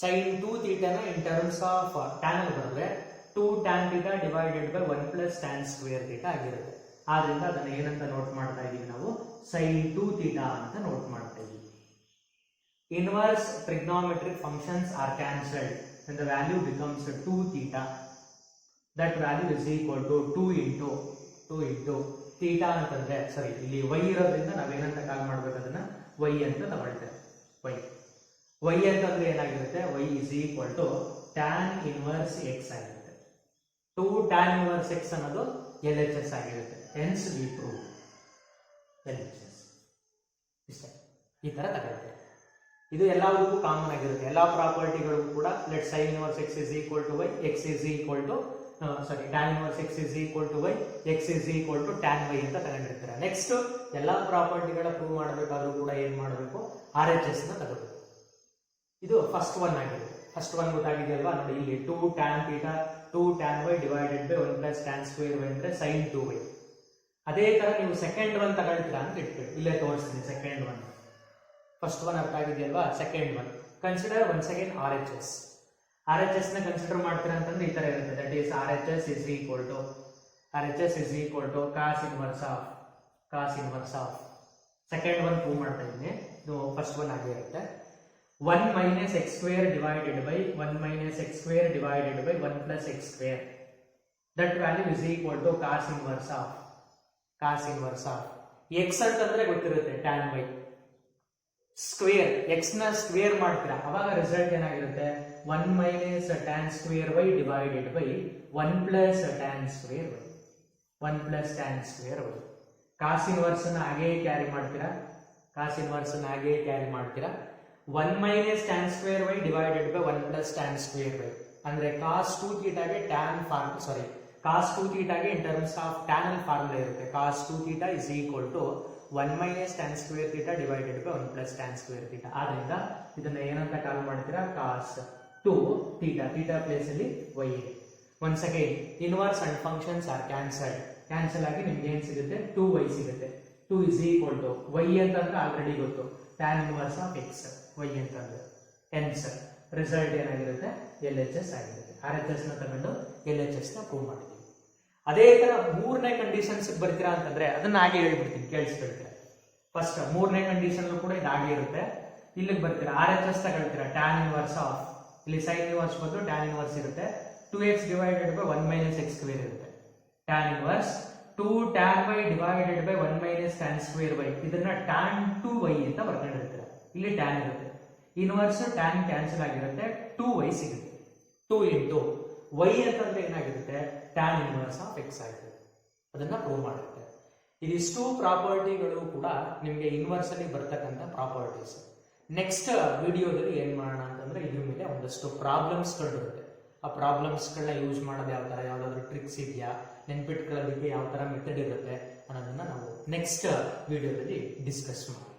sin 2 theta ನ in terms of tan ಅಲ್ಲಿ ಬರೆದ್ರೆ 2 tan theta divided by 1 plus tan square theta ಆಗಿರುತ್ತೆ. ಆದ್ರಿಂದ ಅದನ್ನ ಏನಂತ note ಮಾಡ್ತಾ ಇದೀವಿ ನಾವು, sin 2 theta ಅಂತ ನೋಟ್ ಮಾಡ್ತಾ ಇದೀವಿ. Inverse trigonometric functions are cancelled and the value becomes 2 theta. That value is equal to 2 into theta ಅಂತಂದ್ರೆ, ಸರಿ ಇಲ್ಲಿ y ಇರೋದ್ರಿಂದ ನಾವೇನಂತ ಕಾಲ್ ಮಾಡ್ಬೇಕು, ಅದನ್ನ y ಅಂತ ತಗೊಳ್ತೇವೆ. y ಅಂತಂದ್ರೆ ಏನಾಗಿರುತ್ತೆ, y is equal to tan inverse x ಆಗಿರುತ್ತೆ. 2 tan inverse x ಅನ್ನೋದು LHS ಆಗಿರುತ್ತೆ. hence we prove LHS. ಇಷ್ಟೇ, ಈ ತರ ತಗೊಳ್ತೇವೆ. ಇದು ಎಲ್ಲದಕ್ಕೂ ಕಾಮನ್ ಆಗಿರುತ್ತೆ. ಎಲ್ಲಾ ಪ್ರಾಪರ್ಟಿಗಳಿಗೂ ಕೂಡ let sin inverse x is equal to y, x is equal to tan inverse x is equal to y, x is equal to tan y ಅಂತ ತಗೊಂಡಿರ್ತಾರೆ. ನೆಕ್ಸ್ಟ್ ಎಲ್ಲಾ ಪ್ರಾಪರ್ಟಿಗಳ ಪ್ರೂವ್ ಮಾಡಬೇಕಾದ್ರೂ ಕೂಡ ಏನ್ ಮಾಡಬೇಕು, RHS ನ ತಗೋಬೇಕು. ಇದು ಫಸ್ಟ್ ಒನ್ ಆಗಿದೆ. ಫಸ್ಟ್ ಒನ್ ಗೊತ್ತಾಗಿದೆಯಲ್ವಾ, ನೋಡಿ ಇಲ್ಲಿ 2 tan theta 2 tan y divided by 1 plus tan square y ಅಂದ್ರೆ sin 2y. ಅದೇ ತರ ನೀವು ಸೆಕೆಂಡ್ ಒನ್ ತಗೊಳ್ತೀರಾ ಅಂತ ಇಟ್ಕೊಳ್ಳಿ, ಇಲ್ಲೇ ತೋರಿಸ್ತೀನಿ ಸೆಕೆಂಡ್ ಒನ್. ಫಸ್ಟ್ ಒನ್ ಅರ್ಥ ಆಗಿದೆಯಲ್ವಾ, second one consider once again RHS ನ ಕನ್ಸಿಡರ್ ಮಾಡ್ತೀರಾ ಅಂತಂದ್ರೆ ಈ ತರ ಇರುತ್ತೆ. That is RHS is equal to cos inverse of second one prove ಮಾಡ್ತಾ ಇದ್ದೀನಿ. ಇದು ಫಸ್ಟ್ ಒನ್ ಆಗೇ ಇರುತ್ತೆ. 1 minus x square divided by 1 plus x square. That value is equal to cos inverse of x ಅಂತಂದ್ರೆ ಗೊತ್ತಿರುತ್ತೆ tan y. Square x ನ square ಮಾಡ್ತೀರಾ ಅವಾಗ ರಿಸಲ್ಟ್ ಏನಾಗಿರುತ್ತೆ 1 minus tan square y divided by 1 plus tan square y 1 plus tan square y cos inverse ಅನ್ನ ಹಾಗೆ carry ಮಾಡ್ತೀರಾ ಕಾಸ್ inverse ಅನ್ನ ಹಾಗೆ ಕ್ಯಾರಿ ಮಾಡ್ತೀರಾ 1 minus tan square y divided by 1 plus tan square y ಅಂದ್ರೆ ಕಾಸ್ 2 ಥೀಟಾಗೆ tan form sorry cos 2 ಥೀಟಾಗೆ in terms of tan formula ಇರುತ್ತೆ cos 2 theta is equal to 1 minus tan square theta divided by 1 plus tan square theta ಆದ್ರಿಂದ ಇದನ್ನ ಏನಂತ call ಮಾಡ್ತೀರಾ cos 2 theta theta place ಅಲ್ಲಿ y ಇದೆ once again inverse and functions are cancel ಆಗಿ ನಿಮ್ಗೆ ಏನ್ ಸಿಗುತ್ತೆ 2y ಸಿಗುತ್ತೆ 2 ಇಸ್ ಈಕ್ವಲ್ ಟು y ಅಂತಂದ್ರೆ ಆಲ್ರೆಡಿ ಗೊತ್ತು tan inverse of x y ಅಂತಂದ್ರೆ ಹೆನ್ಸ್ ರಿಸಲ್ಟ್ ಏನಾಗಿರುತ್ತೆ LHS ಆಗಿರುತ್ತೆ RHS ನ ತಗೊಂಡು LHS ನ ಪ್ರೂವ್ ಮಾಡಿದ್ವಿ ಅದೇ ತರ ಮೂರನೇ ಕಂಡೀಷನ್ಸ್ ಬರ್ತೀರಾ ಅಂತಂದ್ರೆ ಅದನ್ನ ಹಾಗೆ ಹೇಳ್ಬಿಡ್ತೀನಿ ಕೇಳಿಸ್ಕೊಳ್ತೀರಾ ಫಸ್ಟ್ ಮೂರನೇ ಕಂಡೀಷನ್ ಕೂಡ ಇದು ಹಾಗೆ ಇರುತ್ತೆ ಇಲ್ಲಿಗೆ ಬರ್ತೀರಾ RHS ತಗೊಳ್ತೀರಾ ಟ್ಯಾನ್ ಇನ್ವರ್ಸ್ ಆಫ್ ಇಲ್ಲಿ ಸೈನ್ ಇನ್ವರ್ಸ್ ಬದಲು ಟ್ಯಾನ್ ಇನ್ವರ್ಸ್ ಇರುತ್ತೆ 2x divided by 1 minus x square ಇರುತ್ತೆ tan inverse 2 tan y divided by 1 minus tan square y ಇದನ್ನ ಟ್ಯಾನ್ 2y ಅಂತ ಬರ್ಕೊಂಡಿರ್ತೀರಾ ಇಲ್ಲಿ ಟ್ಯಾನ್ ಇರುತ್ತೆ ಇನ್ವರ್ಸ್ ಟ್ಯಾನ್ ಕ್ಯಾನ್ಸಲ್ ಆಗಿರುತ್ತೆ 2y ಸಿಗುತ್ತೆ 2 ಇಂಟು y ಅಂತಂದ್ರೆ ಏನಾಗಿರುತ್ತೆ ಟ್ಯಾನ್ ಇನ್ವರ್ಸ್ ಆಫ್ x ಆಗಿರುತ್ತೆ ಅದನ್ನ ಪ್ರೂವ್ ಮಾಡುತ್ತೆ ಇದಿಷ್ಟು ಪ್ರಾಪರ್ಟಿಗಳು ಕೂಡ ನಿಮಗೆ ಇನ್ವರ್ಸ್ ಅಲ್ಲಿ ಬರ್ತಕ್ಕಂಥ ಪ್ರಾಪರ್ಟೀಸ್ ನೆಕ್ಸ್ಟ್ ವಿಡಿಯೋದಲ್ಲಿ ಏನ್ ಮಾಡೋಣ ಅಂತಂದ್ರೆ ಇದ್ರ ಮೇಲೆ ಒಂದಷ್ಟು ಪ್ರಾಬ್ಲಮ್ಸ್ ಗಳು ಇರುತ್ತೆ ಆ ಪ್ರಾಬ್ಲಮ್ಸ್ ಗಳನ್ನ ಯೂಸ್ ಮಾಡೋದು ಯಾವ ತರ ಯಾವ್ದಾದ್ರು ಟ್ರಿಕ್ಸ್ ಇದೆಯಾ ನೆನ್ಪಿಟ್ಕೊಳ್ಳೋದಕ್ಕೆ ಯಾವ ತರ ಮೆಥಡ್ ಇರುತ್ತೆ ಅನ್ನೋದನ್ನ ನಾವು ನೆಕ್ಸ್ಟ್ ವಿಡಿಯೋದಲ್ಲಿ ಡಿಸ್ಕಸ್ ಮಾಡೋಣ